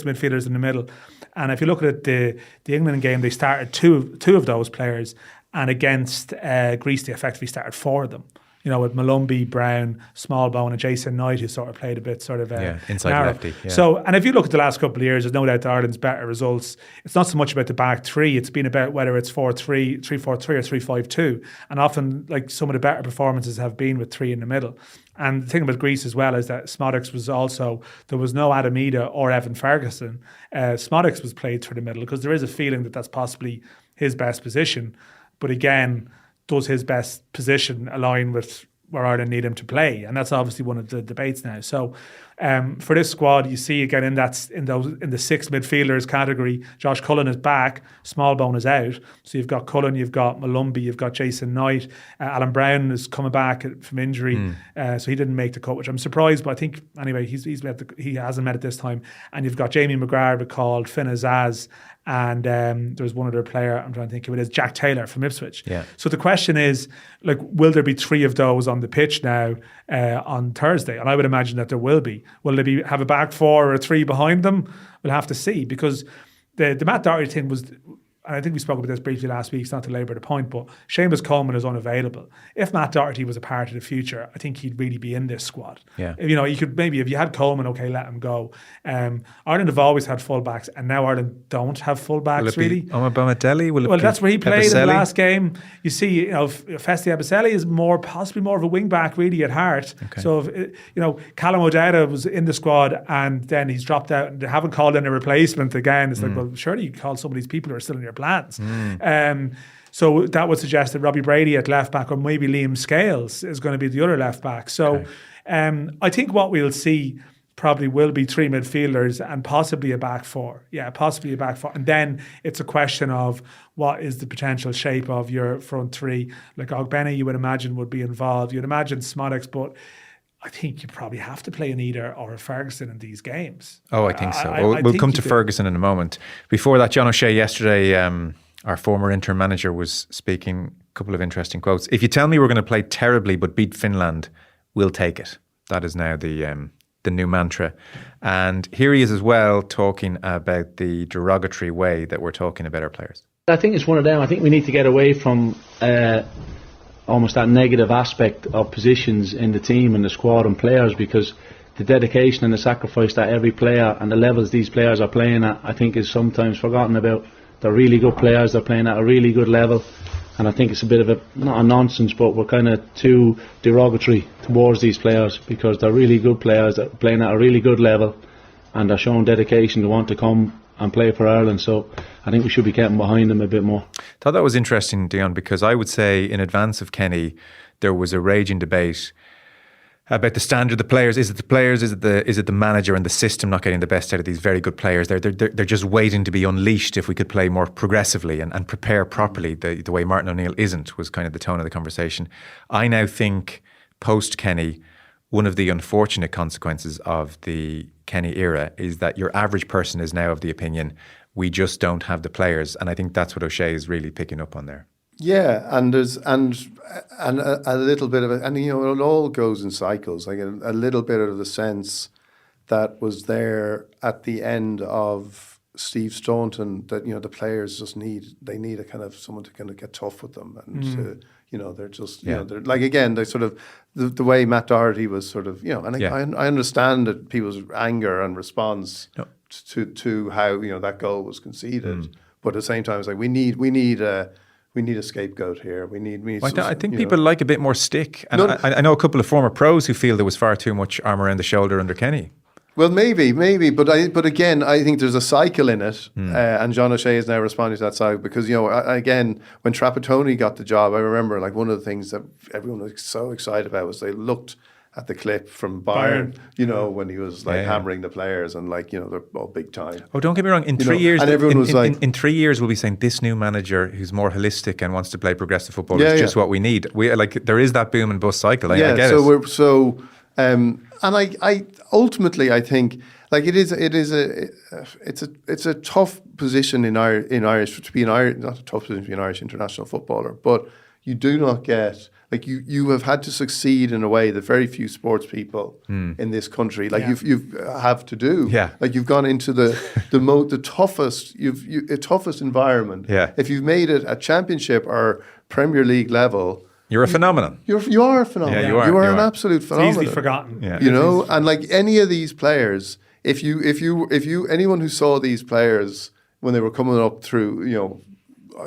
midfielders in the middle. And if you look at the England game, they started two of those players, and against Greece, they effectively started 4 of them. You know, with Molumby, Brown, Smallbone, and Jason Knight, who sort of played a bit inside narrow. lefty. Yeah. So, and if you look at the last couple of years, there's no doubt that Ireland's better results. It's not so much about the back three. It's been about whether it's 4-3, 3-4-3 or 3-5-2. And often, like, some of the better performances have been with 3 in the middle. And the thing about Greece as well is that Smodics was also, there was no Adamida or Evan Ferguson. Smodics was played through the middle because there is a feeling that that's possibly his best position. But again, does his best position align with where Ireland need him to play? And that's obviously one of the debates now. So for this squad, you see again in the 6 midfielders category, Josh Cullen is back, Smallbone is out. So you've got Cullen, you've got Molumby, you've got Jason Knight. Alan Brown is coming back from injury, so he didn't make the cut, which I'm surprised. But I think anyway, he hasn't met it this time. And you've got Jamie McGrath recalled, Finn Azaz, and there's one other player, I'm trying to think of it, is Jack Taylor from Ipswich. Yeah. So the question is, like, will there be 3 of those on the pitch now on Thursday? And I would imagine that there will be. Will they have a back 4 or a 3 behind them? We'll have to see, because the Matt Doherty thing was, and I think we spoke about this briefly last week, it's not to labour the point, but Seamus Coleman is unavailable. If Matt Doherty was a part of the future, I think he'd really be in this squad. Yeah. You know, you could maybe, if you had Coleman, okay, let him go. Ireland have always had fullbacks, and now Ireland don't have fullbacks, Will it really. be Omobomadeli? Well, that's where he played in the last game. You see, you know, Festi Abaselli is possibly more of a wing back, really, at heart. Okay. So, if, you know, Callum O'Dowda was in the squad and then he's dropped out and they haven't called in a replacement again. It's like, well, surely you call some of these people who are still in your plans. So that would suggest that Robbie Brady at left back, or maybe Liam Scales is going to be the other left back. So I think what we'll see probably will be 3 midfielders and possibly a back 4. Yeah, possibly a back 4. And then it's a question of what is the potential shape of your front 3. Like Ogbene, you would imagine, would be involved. You'd imagine Smodics, but I think you probably have to play an Eder or a Ferguson in these games. Oh, I think so. We'll come to Ferguson in a moment. Before that, John O'Shea yesterday, our former interim manager, was speaking a couple of interesting quotes. If you tell me we're going to play terribly but beat Finland, we'll take it. That is now the new mantra. And here he is as well, talking about the derogatory way that we're talking about our players. I think it's one of them. I think we need to get away from almost that negative aspect of positions in the team and the squad and players, because the dedication and the sacrifice that every player and the levels these players are playing at, I think, is sometimes forgotten about. They're really good players, they're playing at a really good level, and I think it's a bit of not a nonsense, but we're kind of too derogatory towards these players, because they're really good players, they're playing at a really good level and they're showing dedication to want to come and play for Ireland. So I think we should be getting behind them a bit more. Thought that was interesting, Dion, because I would say in advance of Kenny there was a raging debate About the standard of the players. Is it the players? Is it the manager and the system not getting the best out of these very good players? They're just waiting to be unleashed. If we could play more progressively and prepare properly, the way Martin O'Neill isn't, was kind of the tone of the conversation. I now think post Kenny, one of the unfortunate consequences of the Kenny era is that your average person is now of the opinion we just don't have the players, and I think that's what O'Shea is really picking up on there. Yeah, and there's and a little bit of it, and it all goes in cycles. Like a little bit of the sense that was there at the end of Steve Staunton, that the players just need a kind of someone to kind of get tough with them, and they're just they're like, again, they're sort of the way Matt Doherty was sort of I understand that people's anger and response to how that goal was conceded, but at the same time it's like we need a scapegoat here. We need. I think people like a bit more stick, and I know a couple of former pros who feel there was far too much arm around the shoulder under Kenny. Well, maybe, but again, I think there's a cycle in it, and John O'Shea is now responding to that cycle because again, when Trapattoni got the job, I remember like one of the things that everyone was so excited about was they looked at the clip from Bayern, when he was like hammering the players and like they're all big time. Oh, don't get me wrong. In 3 years, and everyone was like, in 3 years, we'll be saying this new manager who's more holistic and wants to play progressive football is just what we need. We there is that boom and bust cycle. I get it. And I ultimately I think like it's a tough position in Irish to be an Irish, not a tough position to be an Irish international footballer, but you do not get like you have had to succeed in a way that very few sports people in this country you have to do. Yeah. Like you've gone into the toughest environment. Yeah. If you've made it at Championship or Premier League level, you're a phenomenon. You are a phenomenon. Yeah, you are an absolute phenomenon. It's easily forgotten. Yeah. And like any of these players, if you anyone who saw these players when they were coming up through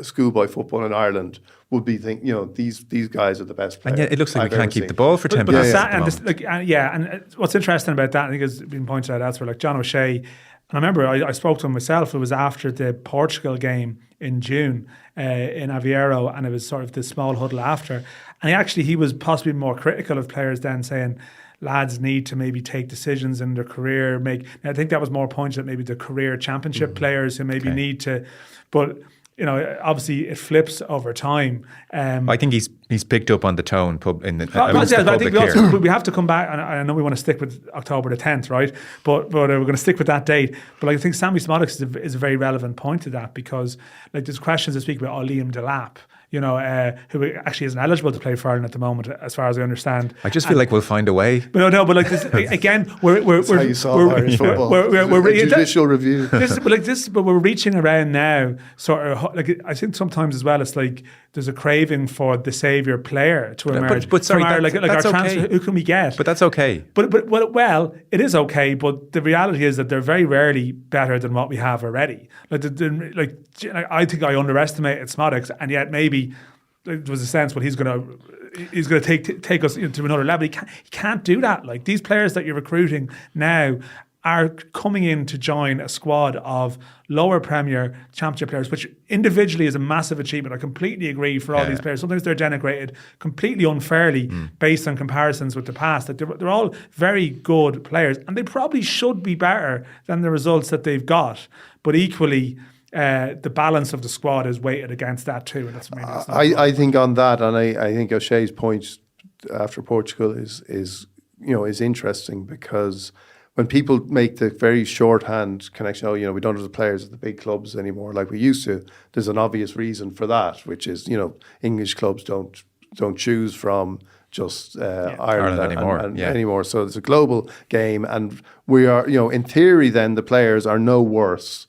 schoolboy football in Ireland would be thinking these guys are the best players. And yet it looks like we can't keep the ball for 10 But minutes. and what's interesting about that, I think, has been pointed out elsewhere. Like John O'Shea, and I remember I spoke to him myself. It was after the Portugal game in June in Aveiro, and it was sort of the small huddle after. And he was possibly more critical of players then, saying lads need to maybe take decisions in their career. I think that was more pointed at maybe the career Championship players who maybe need to, but. Obviously it flips over time. I think he's picked up on the tone I think we have to come back, and I know we want to stick with October the 10th, right? But we're going to stick with that date. But I think Sammy Smodics is a very relevant point to that, because like there's questions this week about Liam Delap, who actually isn't eligible to play for Ireland at the moment, as far as I understand. I just feel like we'll find a way. But but like this again, we're how you saw Irish football. We're judicial review. But we're reaching around now. Sort of like I think sometimes as well, it's like there's a craving for the saviour player to emerge. But sorry, our that's transfer. okay. Who can we get? But that's okay. But it is okay. But the reality is that they're very rarely better than what we have already. I think I underestimated Smodics, and yet maybe there was a sense he's going to take us to another level. He can't do that. Like these players that you're recruiting now are coming in to join a squad of lower Premier Championship players, which individually is a massive achievement. I completely agree for all these players. Sometimes they're denigrated completely unfairly based on comparisons with the past. Like they're all very good players, and they probably should be better than the results that they've got. But equally, the balance of the squad is weighted against that too. And that's I think on that, and I think O'Shea's point after Portugal is interesting, because when people make the very shorthand connection, we don't have the players at the big clubs anymore like we used to, there's an obvious reason for that, which is, English clubs don't choose from just Ireland anymore. So it's a global game, and we are, in theory then the players are no worse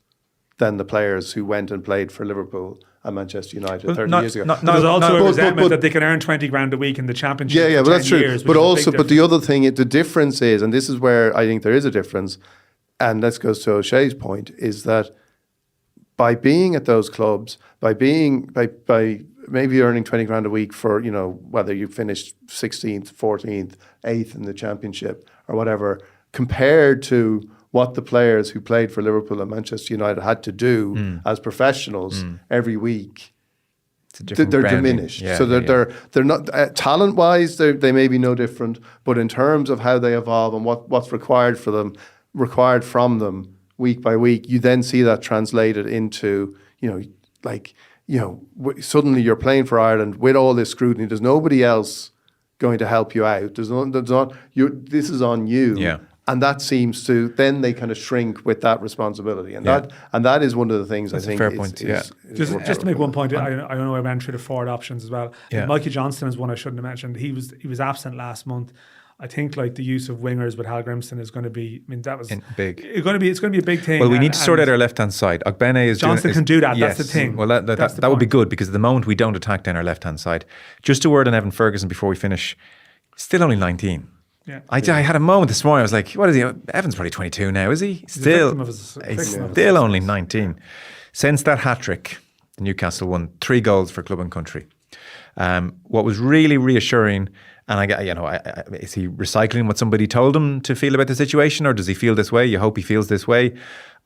than the players who went and played for Liverpool and Manchester United 30 years ago. There's also a resentment that they can earn 20 grand a week in the Championship. Yeah, but that's true. Years, but the other thing, the difference is, and this is where I think there is a difference, and this goes to O'Shea's point, is that by being at those clubs, by maybe earning 20 grand a week for, whether you finished 16th, 14th, 8th in the Championship or whatever, compared to what the players who played for Liverpool and Manchester United had to do as professionals every week, It's a different they're grounding. diminished. Yeah, So they're not talent wise. They may be no different, but in terms of how they evolve and what's required from them week by week, you then see that translated into suddenly you're playing for Ireland with all this scrutiny. There's nobody else going to help you out. There's not you. This is on you. Yeah. And that seems to then they kind of shrink with that responsibility, and that is one of the things That's I think a fair point. Just to make one point, I know I went through the forward options as well. Yeah. Mikey Johnston is one I shouldn't have mentioned. He was absent last month. I think like the use of wingers with Hallgrímsson is going to be. I mean, that was big. It's going to be a big thing. Well, we need to sort out our left-hand side. Ogbene is Johnston can do that. Yes. That's the thing. Well, that would be good because at the moment we don't attack down our left-hand side. Just a word on Evan Ferguson before we finish. Still only 19. Yeah. I had a moment this morning. I was like, "What is he? Evan's probably 22 now, is he?" He's still only 19. Since that hat trick, Newcastle won 3 goals for club and country. What was really reassuring, and is he recycling what somebody told him to feel about the situation, or does he feel this way? You hope he feels this way.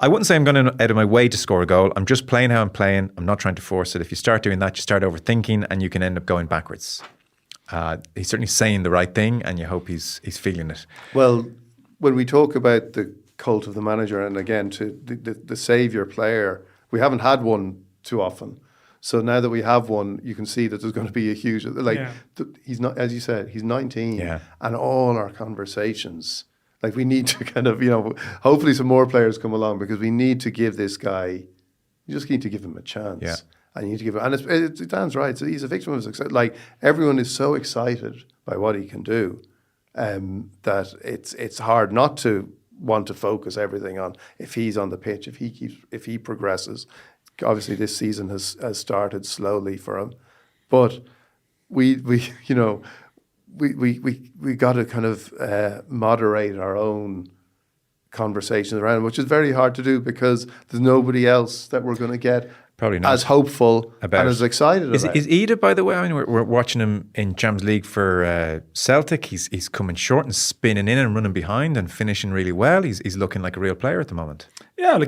I wouldn't say I'm going out of my way to score a goal. I'm just playing how I'm playing. I'm not trying to force it. If you start doing that, you start overthinking, and you can end up going backwards. He's certainly saying the right thing, and you hope he's feeling it. Well, when we talk about the cult of the manager, and again to the saviour player, we haven't had one too often. So now that we have one, you can see that there's going to be a huge he's not, as you said, he's 19, and all our conversations, like we need to kind of hopefully some more players come along because we need to give this guy, you just need to give him a chance. Yeah. And you need to give it, and Dan's right. So he's a victim of success. Like everyone is so excited by what he can do, that it's hard not to want to focus everything on if he's on the pitch, if he progresses. Obviously, this season has started slowly for him, but we got to kind of moderate our own conversations around him, which is very hard to do because there's nobody else that we're going to get. Probably not as hopeful and as excited about. Is Ida, by the way? I mean, we're watching him in Champions League for Celtic. He's coming short and spinning in and running behind and finishing really well. He's looking like a real player at the moment. Yeah,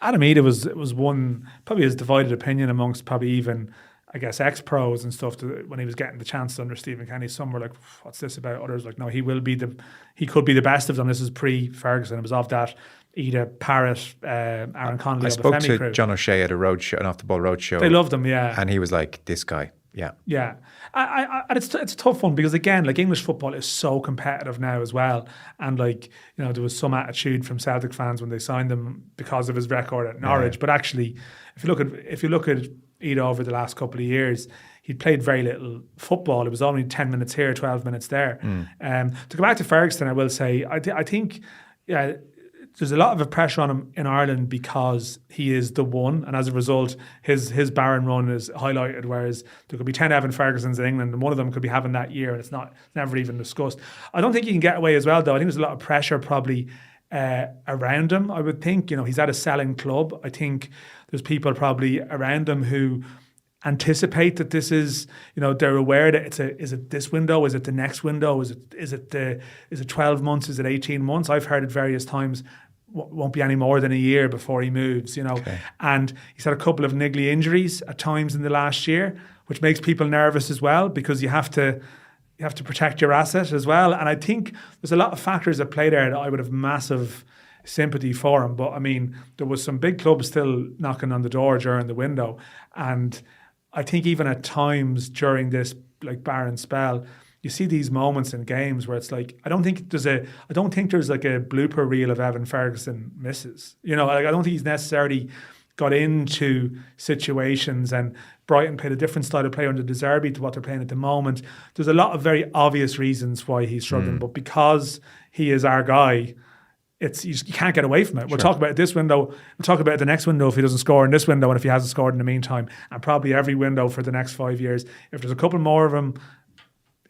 Adam Ida was one probably his divided opinion amongst probably even I guess ex-pros and stuff when he was getting the chance under Stephen Kenny. Some were like, "What's this about?" Others like, "No, he could be the best of them." This is pre-Ferguson. It was of that. Ida, Parrott, Aaron Connolly. I spoke to John O'Shea at an off-the-ball roadshow. They loved him, yeah. And he was like, this guy, yeah. Yeah. And it's a tough one because, again, like English football is so competitive now as well. And, there was some attitude from Celtic fans when they signed him because of his record at Norwich. Yeah. But actually, if you look at Ida over the last couple of years, he'd played very little football. It was only 10 minutes here, 12 minutes there. To go back to Ferguson, I will say, I think, yeah, there's a lot of pressure on him in Ireland because he is the one, and as a result, his barren run is highlighted. Whereas there could be 10 Evan Fergusons in England, and one of them could be having that year, and it's never even discussed. I don't think he can get away as well, though. I think there's a lot of pressure probably around him. I would think, he's at a selling club. I think there's people probably around him who anticipate that this is, they're aware that is it this window? Is it the next window? Is it 12 months? Is it 18 months? I've heard it various times. Won't be any more than a year before he moves, Okay. And he's had a couple of niggly injuries at times in the last year, which makes people nervous as well because you have to protect your asset as well. And I think there's a lot of factors at play there that I would have massive sympathy for him. But I mean, there was some big clubs still knocking on the door during the window, and I think even at times during this barren spell, you see these moments in games where it's like I don't think there's like a blooper reel of Evan Ferguson misses. I don't think he's necessarily got into situations, and Brighton played a different style of play under De Zerbi to what they're playing at the moment. There's a lot of very obvious reasons why he's struggling, but because he is our guy, you can't get away from it. We'll talk about it this window. We'll talk about it the next window if he doesn't score in this window, and if he hasn't scored in the meantime, and probably every window for the next 5 years. If there's a couple more of them,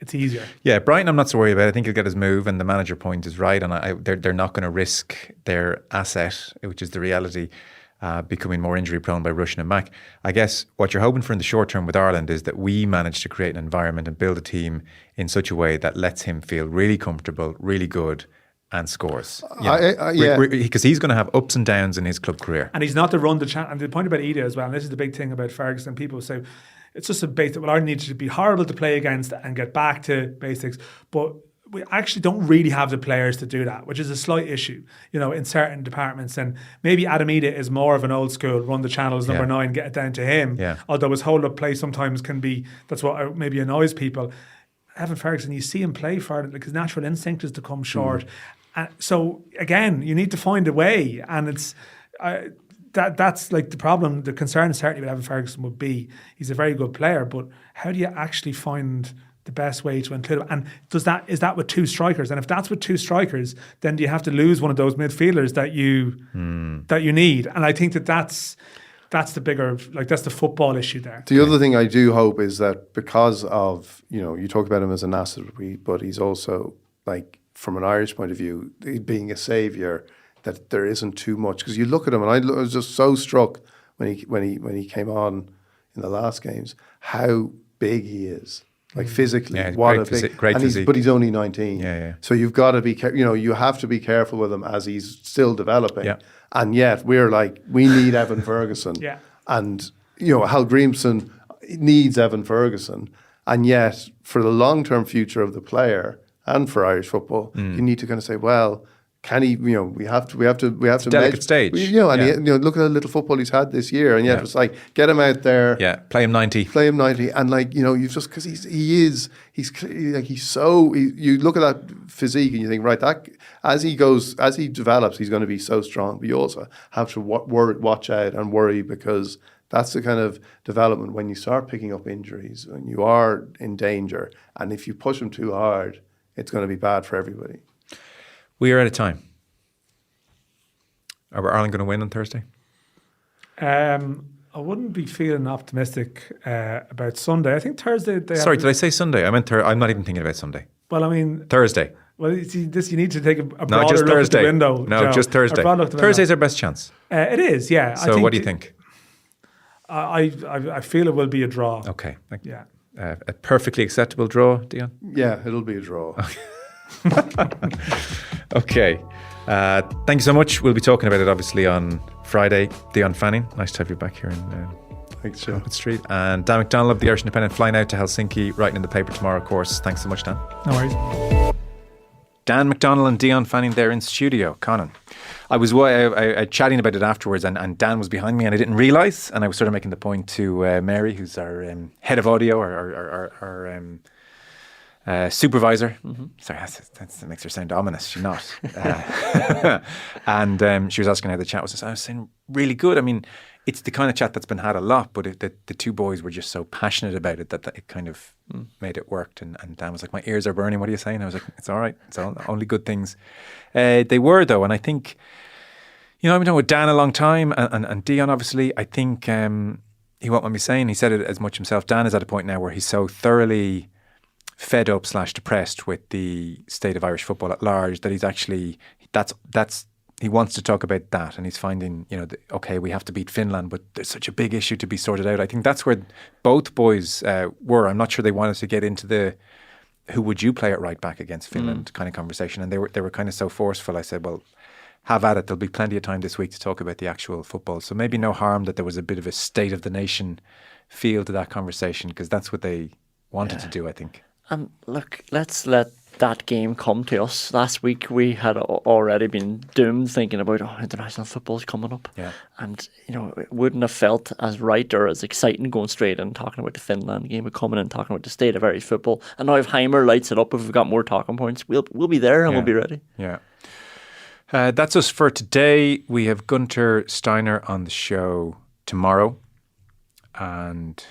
it's easier. Yeah, Brighton I'm not so worried about. I think he'll get his move, and the manager point is right, and they're not going to risk their asset, which is the reality, becoming more injury prone by rushing him back. I guess what you're hoping for in the short term with Ireland is that we manage to create an environment and build a team in such a way that lets him feel really comfortable, really good, and scores. Because he's going to have ups and downs in his club career. And he's not the run the chance. And the point about Ida as well, and this is the big thing about Ferguson, people say, it's just a basic. Well, Ireland needs to be horrible to play against and get back to basics, but we actually don't really have the players to do that, which is a slight issue, in certain departments. And maybe Adamida is more of an old school, run the channels, number 9, get it down to him. Yeah. Although his hold-up play sometimes can be, that's what maybe annoys people. Evan Ferguson, you see him play for it, like his natural instinct is to come short. And so, again, you need to find a way. And it's that's like the problem. The concern certainly with Evan Ferguson would be he's a very good player, but how do you actually find the best way to include him? And is that with 2 strikers? And if that's with 2 strikers, then do you have to lose one of those midfielders that you need? And I think that's the bigger, that's the football issue there. The other thing I do hope is that because of, you talk about him as an asset, but he's also, like, from an Irish point of view, being a saviour, that there isn't too much. Because you look at him, and I was just so struck when he came on in the last games, how big he is. Like physically, what a big, great physique. But he's only 19. Yeah. So you've got to be, you have to be careful with him as he's still developing. Yeah. And yet we're like, we need Evan Ferguson. Yeah. And Hallgrímsson needs Evan Ferguson. And yet, for the long-term future of the player and for Irish football, you need to kind of say, well, can he? We have to. It's a delicate stage. And look at the little football he's had this year, and yet it's like, get him out there. Yeah, play him 90, and you've just, because you look at that physique and you think, right, that as he develops, he's going to be so strong. But you also have to watch out and worry, because that's the kind of development when you start picking up injuries and you are in danger. And if you push him too hard, it's going to be bad for everybody. We are out of time. Are Ireland going to win on Thursday? I wouldn't be feeling optimistic about Sunday. I think Thursday. Sorry, did I say Sunday? I meant I'm not even thinking about Sunday. Well, I mean Thursday. Well, you see, you need to take a broader No, just look Thursday. at the window. No, Joe. just Thursday. Thursday's our best chance. It is, yeah. So what do you think? I feel it will be a draw. Okay. Yeah. A perfectly acceptable draw, Dion? Yeah, it'll be a draw. Okay. Thank you so much. We'll be talking about it obviously on Friday. Dion Fanning, nice to have you back here in Thanks, Joe. Street. And Dan McDonnell of the Irish Independent, flying out to Helsinki, writing in the paper tomorrow, of course. Thanks so much, Dan. No worries. Dan McDonnell and Dion Fanning there in studio. Conan, I was chatting about it afterwards, and Dan was behind me, and I didn't realise, and I was sort of making the point to Mary, who's our head of audio, our supervisor. Mm-hmm. Sorry, that makes her sound ominous. She's not. And she was asking how the chat was. I was saying, really good. I mean, it's the kind of chat that's been had a lot, but the two boys were just so passionate about it that it kind of made it work. And Dan was like, my ears are burning. What are you saying? I was like, it's all right. It's only good things. They were, though. And I think, I've been talking with Dan a long time, and Dion, obviously. I think he won't mind me saying, he said it as much himself. Dan is at a point now where he's so thoroughly fed up / depressed with the state of Irish football at large that he's actually, he wants to talk about that, and he's finding, okay, we have to beat Finland, but there's such a big issue to be sorted out. I think that's where both boys were. I'm not sure they wanted to get into the who would you play at right back against Finland kind of conversation, and they were kind of so forceful. I said, well, have at it. There'll be plenty of time this week to talk about the actual football. So maybe no harm that there was a bit of a state of the nation feel to that conversation, because that's what they wanted to do, I think. And look, let's let that game come to us. Last week we had already been doomed thinking about international football's coming up. Yeah. And, it wouldn't have felt as right or as exciting going straight in talking about the Finland game, but coming in talking about the state of Irish football. And now if Heimir lights it up, if we've got more talking points, we'll be there and we'll be ready. Yeah. That's us for today. We have Gunter Steiner on the show tomorrow, and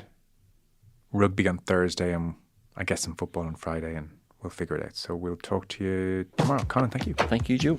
rugby on Thursday, and I guess some football on Friday, and we'll figure it out. So we'll talk to you tomorrow. Colin, thank you. Thank you, Joe.